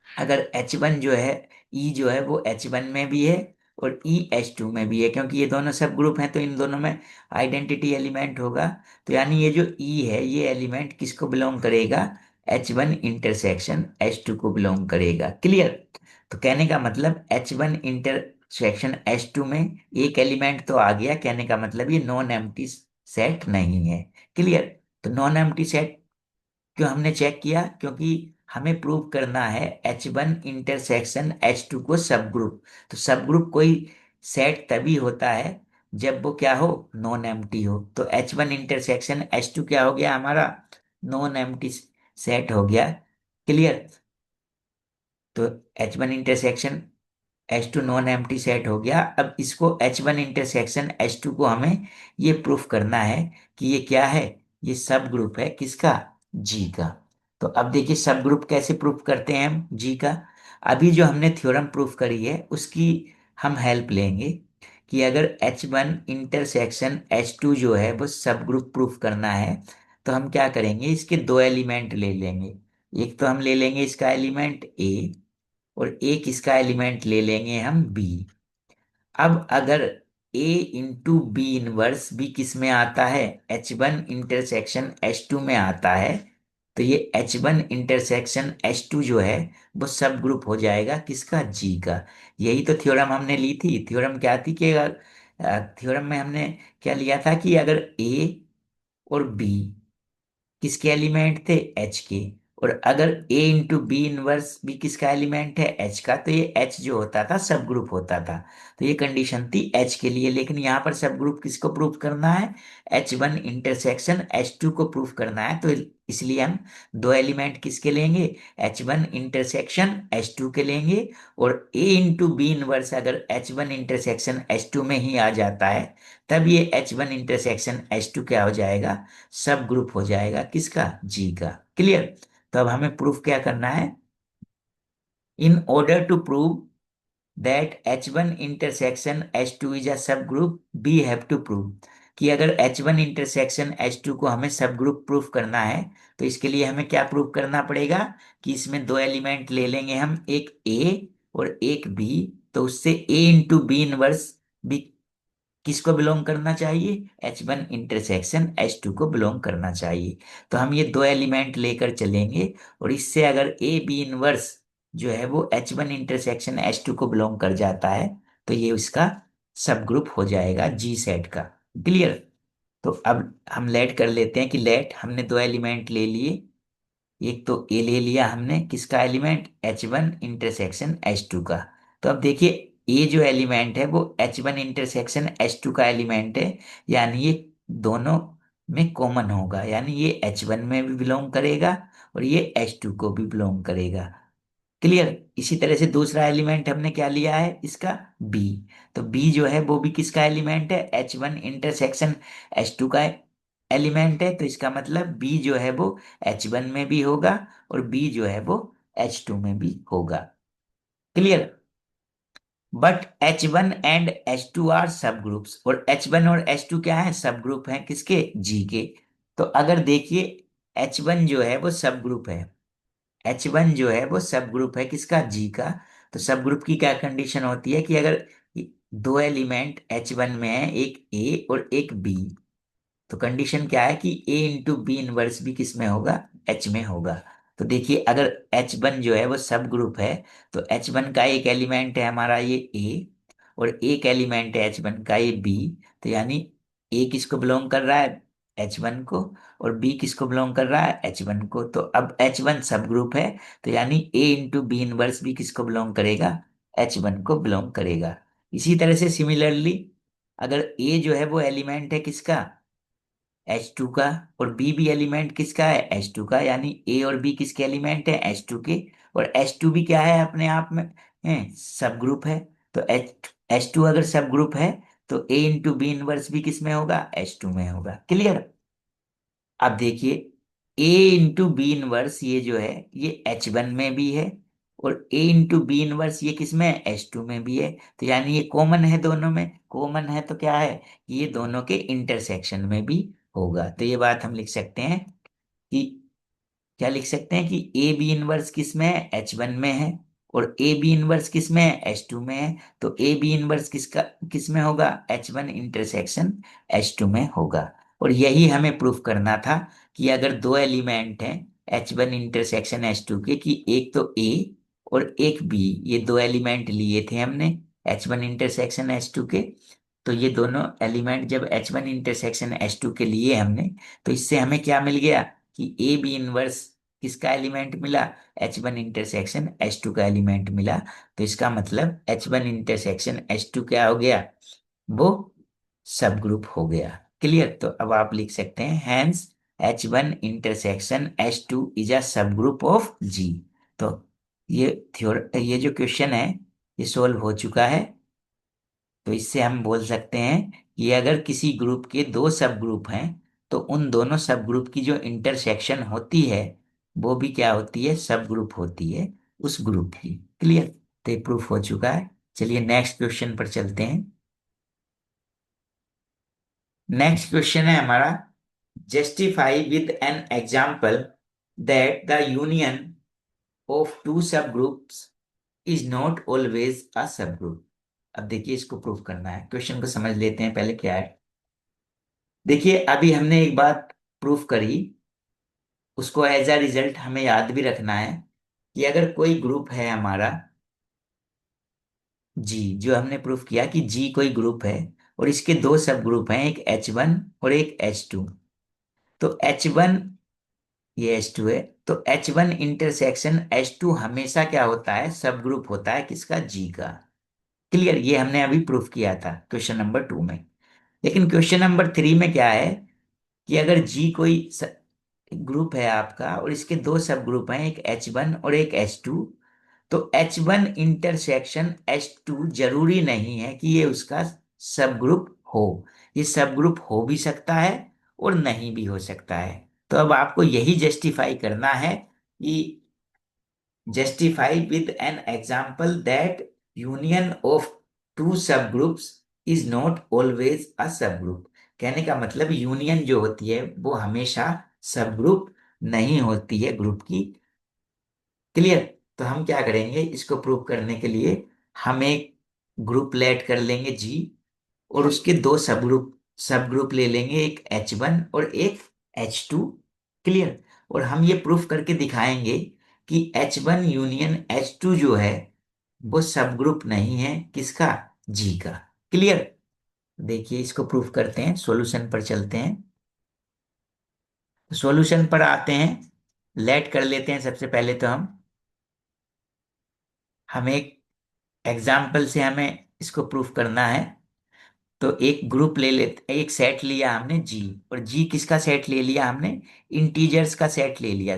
अगर H1 जो है, ई जो है वो H1 में भी है और ई H2 में भी है, क्योंकि ये दोनों सब ग्रुप हैं तो इन दोनों में आइडेंटिटी एलिमेंट होगा। तो यानी ये जो ई है ये एलिमेंट किसको बिलोंग करेगा, H1 इंटरसेक्शन H2 को बिलोंग करेगा। क्लियर। तो कहने का मतलब H1 इंटरसेक्शन H2 में एक एलिमेंट तो आ गया, कहने का मतलब ये नॉन एम्प्टी सेट नहीं है। क्लियर। तो नॉन एम्प्टी सेट क्यों हमने चेक किया, क्योंकि हमें प्रूव करना है H1 इंटरसेक्शन H2 को सब ग्रुप। तो सब ग्रुप कोई सेट तभी होता है जब वो क्या हो, नॉन एम्प्टी हो। तो H1 इंटरसेक्शन H2 क्या हो गया हमारा, नॉन एम्प्टी सेट हो गया। क्लियर। तो H1 intersection H2 non empty set हो गया। अब इसको H1 इंटरसेक्शन H2 को हमें ये प्रूफ करना है कि ये क्या है, ये सब ग्रुप है किसका, जी का। तो अब देखिए सब ग्रुप कैसे प्रूफ करते हैं हम जी का। अभी जो हमने थ्योरम प्रूफ करी है उसकी हम हेल्प लेंगे कि अगर H1 इंटरसेक्शन H2 जो है वो सब ग्रुप प्रूफ करना है, तो हम क्या करेंगे, इसके दो एलिमेंट ले लेंगे। एक तो हम ले लेंगे इसका एलिमेंट ए और एक इसका एलिमेंट ले लेंगे हम बी। अब अगर ए इंटू बी इनवर्स भी किस में आता है, H1 इंटरसेक्शन H2 में आता है, तो ये H1 इंटरसेक्शन H2 जो है वो सब ग्रुप हो जाएगा किसका, जी का। यही तो थ्योरम हमने ली थी। थ्योरम क्या थी कि थ्योरम में हमने क्या लिया था कि अगर ए और बी किसके एलिमेंट थे, एच के, और अगर ए इंटू बी इनवर्स भी किसका एलिमेंट है, एच का, तो ये एच जो होता था सब ग्रुप होता था। तो ये कंडीशन थी एच के लिए। लेकिन यहाँ पर सब ग्रुप किसको प्रूफ करना है, H1 इंटरसेक्शन H2 को प्रूफ करना है। तो इसलिए हम दो एलिमेंट किसके लेंगे, H1 इंटरसेक्शन H2 के लेंगे। और ए इंटू बी इनवर्स अगर H1 इंटरसेक्शन H2 में ही आ जाता है, तब ये H1 इंटरसेक्शन H2 क्या हो जाएगा, सब ग्रुप हो जाएगा किसका, जी का। क्लियर। तो अब हमें प्रूफ क्या करना है, in order to prove that H1 intersection H2 is a subgroup we have to prove, कि अगर H1 इंटरसेक्शन H2 को हमें सब ग्रुप प्रूफ करना है, तो इसके लिए हमें क्या प्रूफ करना पड़ेगा कि इसमें दो एलिमेंट ले लेंगे हम, एक ए और एक बी। तो उससे ए इंटू बी इनवर्स भी किसको बिलोंग करना चाहिए, H1 इंटरसेक्शन H2 को बिलोंग करना चाहिए। तो हम ये दो एलिमेंट लेकर चलेंगे और इससे अगर ए बी इनवर्स जो है वो H1 इंटरसेक्शन H2 को बिलोंग कर जाता है, तो ये उसका सब ग्रुप हो जाएगा जी सेट का। क्लियर। तो अब हम लेट कर लेते हैं कि लेट हमने दो एलिमेंट ले लिए, एक तो ए ले लिया हमने किसका एलिमेंट, H1 इंटरसेक्शन H2 का। तो अब देखिए ए जो एलिमेंट है वो H1 इंटरसेक्शन H2 का एलिमेंट है, यानी ये दोनों में कॉमन होगा, यानी ये H1 में भी बिलोंग करेगा और ये H2 को भी बिलोंग करेगा। क्लियर। इसी तरह से दूसरा एलिमेंट हमने क्या लिया है इसका, बी। तो बी जो है वो भी किसका एलिमेंट है, H1 इंटरसेक्शन H2 का एलिमेंट है। तो इसका मतलब बी जो है वो H1 में भी होगा और बी जो है वो H2 में भी होगा। क्लियर। But H1 and H2 are subgroups, और H1 और H2 क्या है, सब ग्रुप हैं किसके, जी के। तो अगर देखिए H1 जो है वो सब ग्रुप है, H1 जो है वो सब ग्रुप है किसका, जी का। तो सब ग्रुप की क्या कंडीशन होती है कि अगर दो एलिमेंट H1 में है, एक ए और एक बी, तो कंडीशन क्या है कि ए इंटू बी इनवर्स भी किस में होगा, एच में होगा। तो देखिए अगर H1 जो है वो सब ग्रुप है, तो H1 का एक एलिमेंट है हमारा ये ए, और एक एलिमेंट है H1 का ये बी। तो यानी ए किसको बिलोंग कर रहा है, H1 को, और बी किसको बिलोंग कर रहा है, H1 को। तो अब H1 सब ग्रुप है, तो यानी ए इंटू बी इनवर्स भी किसको बिलोंग करेगा, H1 को बिलोंग करेगा। इसी तरह से सिमिलरली अगर ए जो है वो एलिमेंट है किसका, H2 का, और बी भी एलिमेंट किसका है, H2 का, यानी ए और बी किसके एलिमेंट है, H2 के। और H2 भी क्या है अपने आप में है, सब ग्रुप है। तो H2 अगर सब ग्रुप है, तो ए इंटू बी इनवर्स भी किस में होगा, H2 में होगा। क्लियर। अब देखिए ए इंटू बी इनवर्स ये जो है ये H1 में भी है, और ए इंटू बी इनवर्स ये किस में है, H2 में भी है। तो यानी ये कॉमन है, दोनों में कॉमन है, तो क्या है कि ये दोनों के इंटरसेक्शन में भी होगा। तो ये बात हम लिख सकते हैं कि, क्या लिख सकते हैं कि ए बी इनवर्स किस में है, H1 में है, और ए बी इनवर्स किस में है, H2 में है। तो ए बी इनवर्स किसका किस में होगा, H1 इंटरसेक्शन H2 में होगा। और यही हमें प्रूफ करना था कि अगर दो एलिमेंट हैं H1 इंटरसेक्शन H2 के, कि एक तो ए और एक बी, ये दो एलिमेंट लिए थे हमने H1 इंटरसेक्शन H2 के। तो ये दोनों एलिमेंट जब H1 इंटरसेक्शन H2 के लिए हमने, तो इससे हमें क्या मिल गया कि ए बी इनवर्स किसका एलिमेंट मिला, H1 इंटरसेक्शन H2 का एलिमेंट मिला। तो इसका मतलब H1 इंटरसेक्शन H2 क्या हो गया, वो सब ग्रुप हो गया। क्लियर। तो अब आप लिख सकते हैं hence H1 intersection H2 is a subgroup of G. तो ये जो क्वेश्चन है ये सोल्व हो चुका है। तो इससे हम बोल सकते हैं कि अगर किसी ग्रुप के दो सब ग्रुप हैं, तो उन दोनों सब ग्रुप की जो इंटरसेक्शन होती है वो भी क्या होती है, सब ग्रुप होती है उस ग्रुप की। क्लियर। तो ये प्रूफ हो चुका है। चलिए नेक्स्ट क्वेश्चन पर चलते हैं। नेक्स्ट क्वेश्चन है हमारा, justify with an example that the union of two subgroups is not always a subgroup. अब देखिए इसको प्रूफ करना है, क्वेश्चन को समझ लेते हैं पहले क्या है। देखिए अभी हमने एक बात प्रूफ करी, उसको एज अ रिजल्ट हमें याद भी रखना है कि अगर कोई ग्रुप है हमारा जी, जो हमने प्रूफ किया कि जी कोई ग्रुप है, और इसके दो सब ग्रुप हैं, एक H1 और एक H2। तो H1, ये H2 है, तो H1 इंटरसेक्शन H2 हमेशा क्या होता है, सब ग्रुप होता है किसका, जी का। क्लियर। ये हमने अभी प्रूफ किया था क्वेश्चन नंबर 2 में। लेकिन क्वेश्चन नंबर 3 में क्या है कि अगर जी कोई ग्रुप है आपका, और इसके दो सब ग्रुप हैं, एक H1 और एक H2। तो H1 इंटरसेक्शन H2 जरूरी नहीं है कि ये उसका सब ग्रुप हो। ये सब ग्रुप हो भी सकता है और नहीं भी हो सकता है। तो अब आपको यही जस्टिफाई करना है कि justify with an example that union of two subgroups is not always a subgroup. कहने का मतलब यूनियन जो होती है वो हमेशा सब ग्रुप नहीं होती है ग्रुप की। क्लियर। तो हम क्या करेंगे इसको प्रूव करने के लिए, हम एक ग्रुप लेट कर लेंगे जी, और उसके दो सब ग्रुप ले लेंगे, एक H1 और एक H2। क्लियर। और हम ये प्रूफ करके दिखाएंगे कि H1 यूनियन H2 जो है वो सब ग्रुप नहीं है किसका, जी का। क्लियर। देखिए इसको प्रूफ करते हैं, सॉल्यूशन पर चलते हैं। सॉल्यूशन पर आते हैं, लेट कर लेते हैं सबसे पहले। तो हम एक एग्जाम्पल से हमें इसको प्रूफ करना है। तो एक ग्रुप ले लेते, एक सेट लिया हमने जी, और जी किसका सेट ले लिया हमने, इंटीजर्स का सेट ले लिया।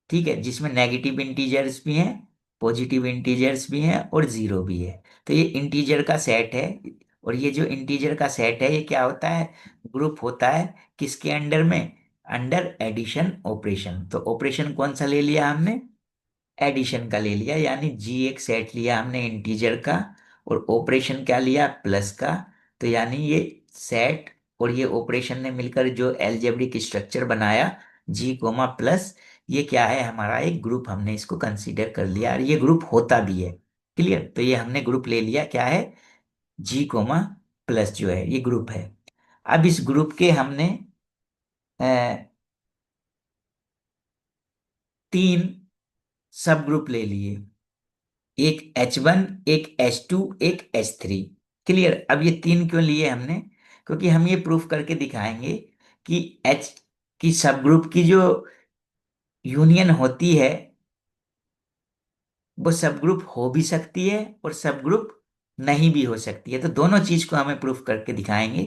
ठीक है, जिसमें नेगेटिव इंटीजर्स भी हैं पॉजिटिव इंटीजर्स भी हैं और जीरो भी है। तो ये इंटीजर का सेट है। और ये जो इंटीजर का सेट है ये क्या होता है, ग्रुप होता है किसके अंडर में, अंडर एडिशन ऑपरेशन। तो ऑपरेशन कौन सा ले लिया हमने, एडिशन का ले लिया, यानी जी एक सेट लिया हमने इंटीजर का, और ऑपरेशन क्या लिया, प्लस का। तो यानी ये सेट और ये ऑपरेशन ने मिलकर जो एल्जेब्रिक स्ट्रक्चर बनाया, जी कोमा प्लस, ये क्या है हमारा एक ग्रुप, हमने इसको कंसीडर कर लिया और ये ग्रुप होता भी है। क्लियर, तो ये हमने ग्रुप ले लिया, क्या है, जी कोमा प्लस जो है ये ग्रुप है। अब इस ग्रुप के हमने तीन सब ग्रुप ले लिए, एक H1, एक H2, एक H3। क्लियर, अब ये तीन क्यों लिए हमने, क्योंकि हम ये प्रूफ करके दिखाएंगे कि H की सब ग्रुप की जो यूनियन होती है वो सब ग्रुप हो भी सकती है और सब ग्रुप नहीं भी हो सकती है। तो दोनों चीज को हमें प्रूफ करके दिखाएंगे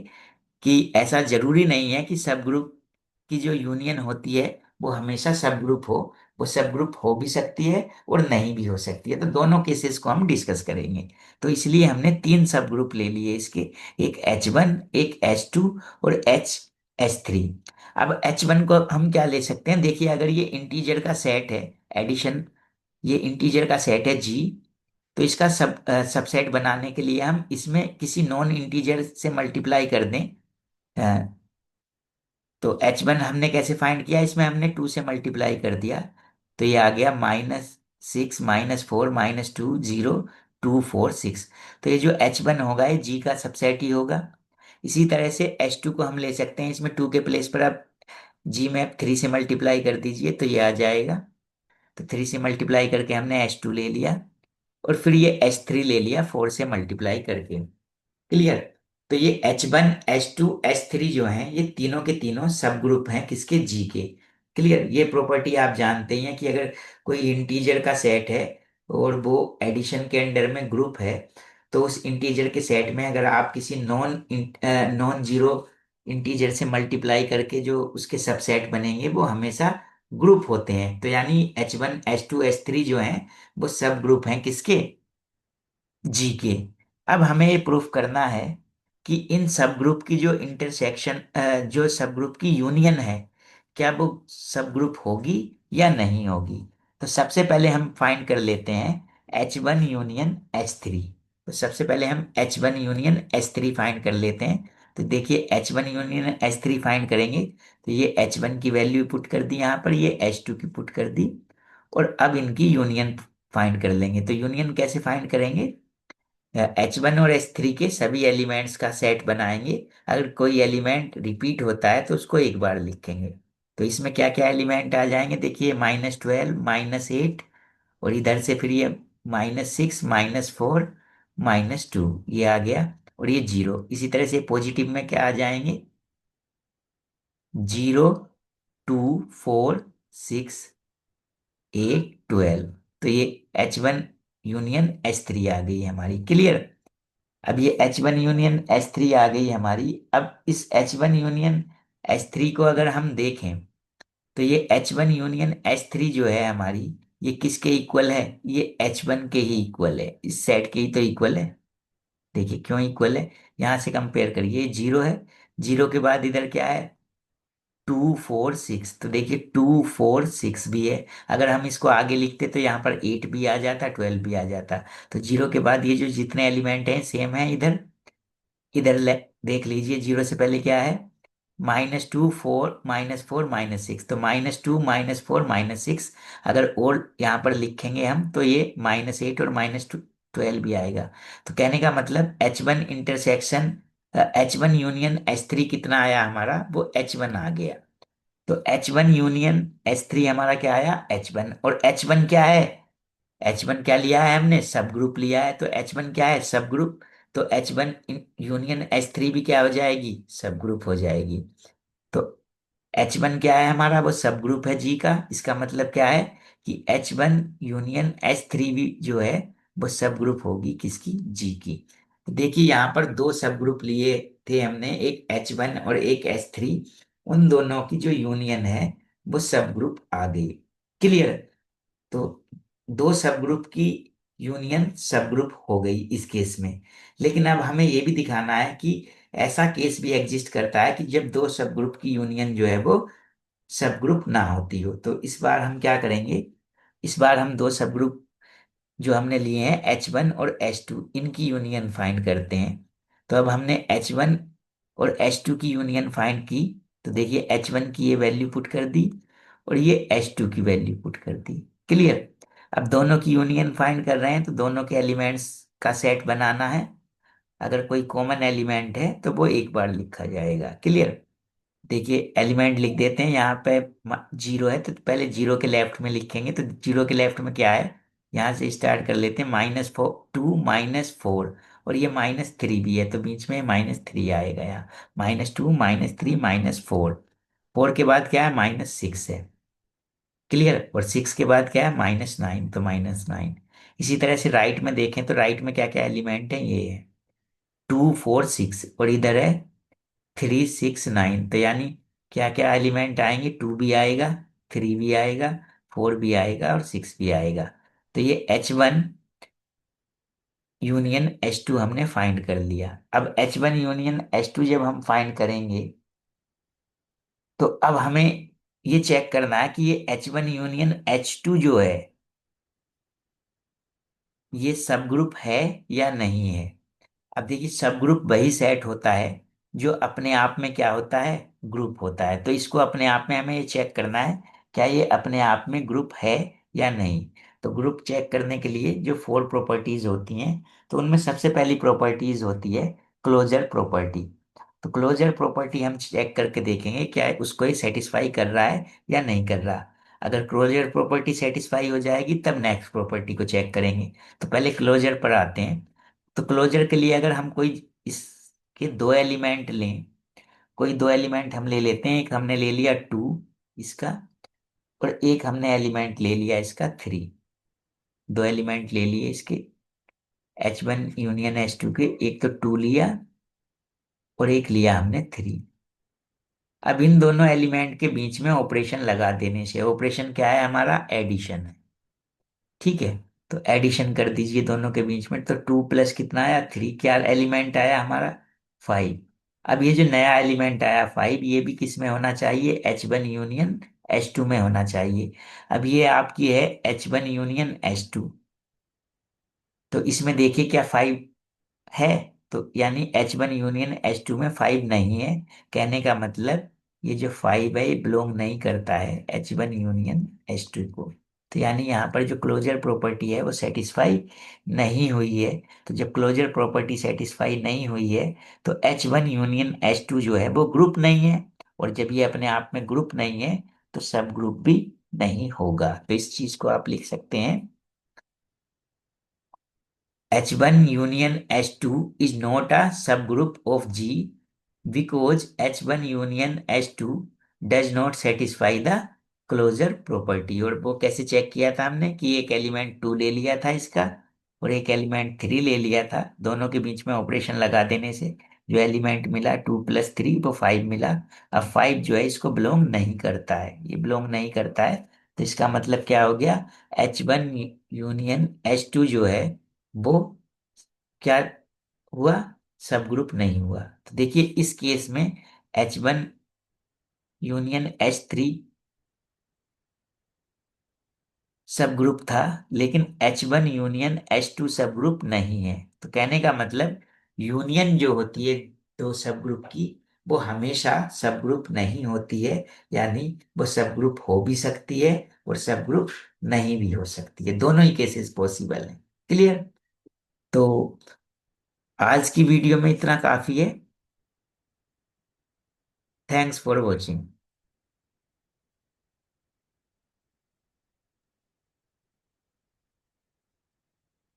कि ऐसा जरूरी नहीं है कि सब ग्रुप की जो यूनियन होती है वो हमेशा सब ग्रुप हो, वो सब ग्रुप हो भी सकती है और नहीं भी हो सकती है। तो दोनों केसेस को हम डिस्कस करेंगे। तो इसलिए हमने तीन सब ग्रुप ले लिए इसके, एक H1, एक H2 और H3। अब H1 को हम क्या ले सकते हैं, देखिए अगर ये इंटीजर का सेट है, एडिशन, ये इंटीजर का सेट है जी, तो इसका सबसेट बनाने के लिए हम इसमें किसी नॉन इंटीजर से मल्टीप्लाई कर दें। अ, तो H1 हमने कैसे फाइंड किया, इसमें हमने 2 से मल्टीप्लाई कर दिया, तो ये आ गया -6 -4 -2 0 2 4 6। तो ये जो H1 होगा ये जी का सबसेट ही होगा। इसी तरह से H2 को हम ले सकते हैं, इसमें 2 के प्लेस पर आप जी में 3 से मल्टीप्लाई कर दीजिए तो ये आ जाएगा। तो 3 से मल्टीप्लाई करके हमने H2 ले लिया, और फिर ये H3 ले लिया 4 से मल्टीप्लाई करके। क्लियर, तो ये H1 H2 H3 जो हैं ये तीनों के तीनों सब ग्रुप हैं किसके, जी के। क्लियर, ये प्रॉपर्टी आप जानते ही हैं कि अगर कोई इंटीजर का सेट है और वो एडिशन के अंडर में ग्रुप है, तो उस इंटीजर के सेट में अगर आप किसी नॉन जीरो इंटीजर से मल्टीप्लाई करके जो उसके सबसेट बनेंगे वो हमेशा ग्रुप होते हैं। तो यानी H1 H2 H3 जो हैं वो सब ग्रुप हैं किसके, जी के। अब हमें ये प्रूफ करना है कि इन सब ग्रुप की जो इंटरसेक्शन, जो सब ग्रुप की यूनियन है, क्या वो सब ग्रुप होगी या नहीं होगी। तो सबसे पहले हम फाइंड कर लेते हैं H1 यूनियन H3। तो सबसे पहले हम H1 यूनियन H3 फाइंड कर लेते हैं। तो देखिए H1 यूनियन H3 फाइंड करेंगे, तो ये H1 की वैल्यू पुट कर दी यहाँ पर, ये H2 की पुट कर दी, और अब इनकी यूनियन फाइंड कर लेंगे। तो यूनियन कैसे फाइंड करेंगे, H1 और H3 के सभी एलिमेंट्स का सेट बनाएंगे, अगर कोई एलिमेंट रिपीट होता है तो उसको एक बार लिखेंगे। तो इसमें क्या क्या एलिमेंट आ जाएंगे, देखिए -12 -8, और इधर से फिर ये -6 -4 -2 ये आ गया, और ये जीरो। इसी तरह से पॉजिटिव में क्या आ जाएंगे, 0 2 4 6 8 12। तो ये H1 यूनियन H3 आ गई हमारी। क्लियर, अब ये H1 यूनियन H3 आ गई हमारी। अब इस H1 यूनियन H3 को अगर हम देखें, तो ये H1 यूनियन H3 जो है हमारी, ये किसके इक्वल है, ये H1 के ही इक्वल है, इस सेट के ही तो इक्वल है। देखिए क्यों इक्वल है, यहां से कंपेयर करिए, जीरो है, जीरो के बाद इधर क्या है, 2 4 6। तो देखिए 2 4 6 भी है, अगर हम इसको आगे लिखते तो यहाँ पर 8 भी आ जाता, 12 भी आ जाता। तो जीरो के बाद ये जो जितने एलिमेंट हैं सेम है इधर, इधर देख लीजिए, जीरो से पहले क्या है, -2 4 -4 -6। तो -2 -4 -6, अगर और यहाँ पर लिखेंगे हम तो ये -8 और -12 भी आएगा। तो कहने का मतलब H1 intersection, H1 union H3 कितना आया हमारा, वो H1 आ गया। तो H1 यूनियन H3 हमारा क्या आया, H1। और H1 क्या है, H1 क्या लिया है हमने, सब ग्रुप लिया है, तो H1 क्या है, सब ग्रुप। तो H1 यूनियन H3 भी क्या हो जाएगी, सब ग्रुप हो जाएगी। तो H1 क्या है हमारा, वो सब ग्रुप है जी का। इसका मतलब क्या है कि H1 यूनियन H3 भी जो है वो सब ग्रुप होगी किसकी, जी की। तो देखिए यहाँ पर दो सब ग्रुप लिए थे हमने, एक H1 और एक H3, उन दोनों की जो यूनियन है वो सब ग्रुप आ गई। क्लियर, तो दो सब ग्रुप की यूनियन सब ग्रुप हो गई इस केस में। लेकिन अब हमें ये भी दिखाना है कि ऐसा केस भी एग्जिस्ट करता है कि जब दो सब ग्रुप की यूनियन जो है वो सब ग्रुप ना होती हो। तो इस बार हम क्या करेंगे, इस बार हम दो सब ग्रुप जो हमने लिए हैं H1 और H2, इनकी यूनियन फाइंड करते हैं। तो अब हमने H1 और H2 की यूनियन फाइंड की। तो देखिए H1 की ये वैल्यू पुट कर दी और ये H2 की वैल्यू पुट कर दी। क्लियर। अब दोनों की यूनियन फाइंड कर रहे हैं तो दोनों के एलिमेंट्स का सेट बनाना है। अगर कोई कॉमन एलिमेंट है तो वो एक बार लिखा जाएगा। क्लियर। देखिए एलिमेंट लिख देते हैं। यहाँ पे जीरो है तो पहले जीरो के लेफ्ट में लिखेंगे। तो जीरो के लेफ्ट में क्या है, यहाँ से स्टार्ट कर लेते हैं। -4 2 -4 और ये -3 भी है तो बीच में -3 आएगा यहाँ। -2 -3 -4, 4 के बाद क्या है, -6 है। क्लियर। और 6 के बाद क्या है, -9, तो -9। इसी तरह से राइट में देखें तो राइट में क्या क्या एलिमेंट है, ये है 2 4 6 और इधर है 3 6 9। तो यानी क्या क्या एलिमेंट आएंगे, 2 भी आएगा, 3 भी आएगा, 4 भी आएगा और 6 भी आएगा। तो ये H1 यूनियन H2 हमने फाइंड कर लिया। अब H1 यूनियन H2 जब हम फाइंड करेंगे तो अब हमें ये चेक करना है कि ये H1 यूनियन H2 जो है ये सब ग्रुप है या नहीं है। अब देखिए सब ग्रुप वही सेट होता है जो अपने आप में क्या होता है, ग्रुप होता है। तो इसको अपने आप में हमें ये चेक करना है क्या ये अपने आप में ग्रुप है या नहीं। तो ग्रुप चेक करने के लिए जो 4 प्रॉपर्टीज होती हैं तो उनमें सबसे पहली प्रॉपर्टीज होती है क्लोजर प्रॉपर्टी। तो क्लोजर प्रॉपर्टी हम चेक करके देखेंगे क्या उसको ये सेटिस्फाई कर रहा है या नहीं कर रहा। अगर क्लोजर प्रॉपर्टी सेटिस्फाई हो जाएगी तब नेक्स्ट प्रॉपर्टी को चेक करेंगे। तो पहले क्लोजर पर आते हैं। तो क्लोजर के लिए अगर हम कोई इसके दो एलिमेंट लें, कोई दो एलिमेंट हम ले लेते हैं। एक हमने ले लिया 2 इसका और एक हमने एलिमेंट ले लिया इसका 3। दो एलिमेंट ले लिए इसके H1 यूनियन H2 के, एक तो 2 लिया और एक लिया हमने 3। अब इन दोनों एलिमेंट के बीच में ऑपरेशन लगा देने से, ऑपरेशन क्या है हमारा, एडिशन है। ठीक है। तो एडिशन कर दीजिए दोनों के बीच में। तो 2 प्लस कितना आया, 3। क्या एलिमेंट आया हमारा, 5। अब ये जो नया एलिमेंट आया 5 ये भी किस में होना चाहिए, H1 यूनियन H2 में होना चाहिए। अब ये आपकी है H1 यूनियन H2। तो इसमें देखिए क्या 5 है। तो यानी H1 यूनियन H2 में 5 नहीं है। कहने का मतलब ये जो 5 है ये बिलोंग नहीं करता है H1 यूनियन H2 को। तो यानी यहाँ पर जो क्लोजर प्रॉपर्टी है वो सेटिस्फाई नहीं हुई है। तो जब क्लोजर प्रॉपर्टी सेटिस्फाई नहीं हुई है तो H1 यूनियन H2 जो है वो ग्रुप नहीं है। और जब ये अपने आप में ग्रुप नहीं है तो सब ग्रुप भी नहीं होगा। तो इस चीज को आप लिख सकते हैं, H1 union H2 is not a subgroup of G because H1 union H2 does not satisfy the closure property। और वो कैसे चेक किया था हमने कि एक एलिमेंट 2 ले लिया था इसका और एक एलिमेंट 3 ले लिया था। दोनों के बीच में ऑपरेशन लगा देने से जो एलिमेंट मिला 2 + 3 वो 5 मिला। अब 5 जो है इसको बिलोंग नहीं करता है, ये बिलोंग नहीं करता है। तो इसका मतलब क्या हो गया, H1 यूनियन H2 जो है वो क्या हुआ, सब ग्रुप नहीं हुआ। तो देखिए इस केस में H1 यूनियन H3 सब ग्रुप था लेकिन H1 यूनियन H2 सब ग्रुप नहीं है। तो कहने का मतलब यूनियन जो होती है दो सब ग्रुप की वो हमेशा सब ग्रुप नहीं होती है। यानी वो सब ग्रुप हो भी सकती है और सब ग्रुप नहीं भी हो सकती है, दोनों ही केसेस पॉसिबल हैं। क्लियर। तो आज की वीडियो में इतना काफी है। Thanks for watching.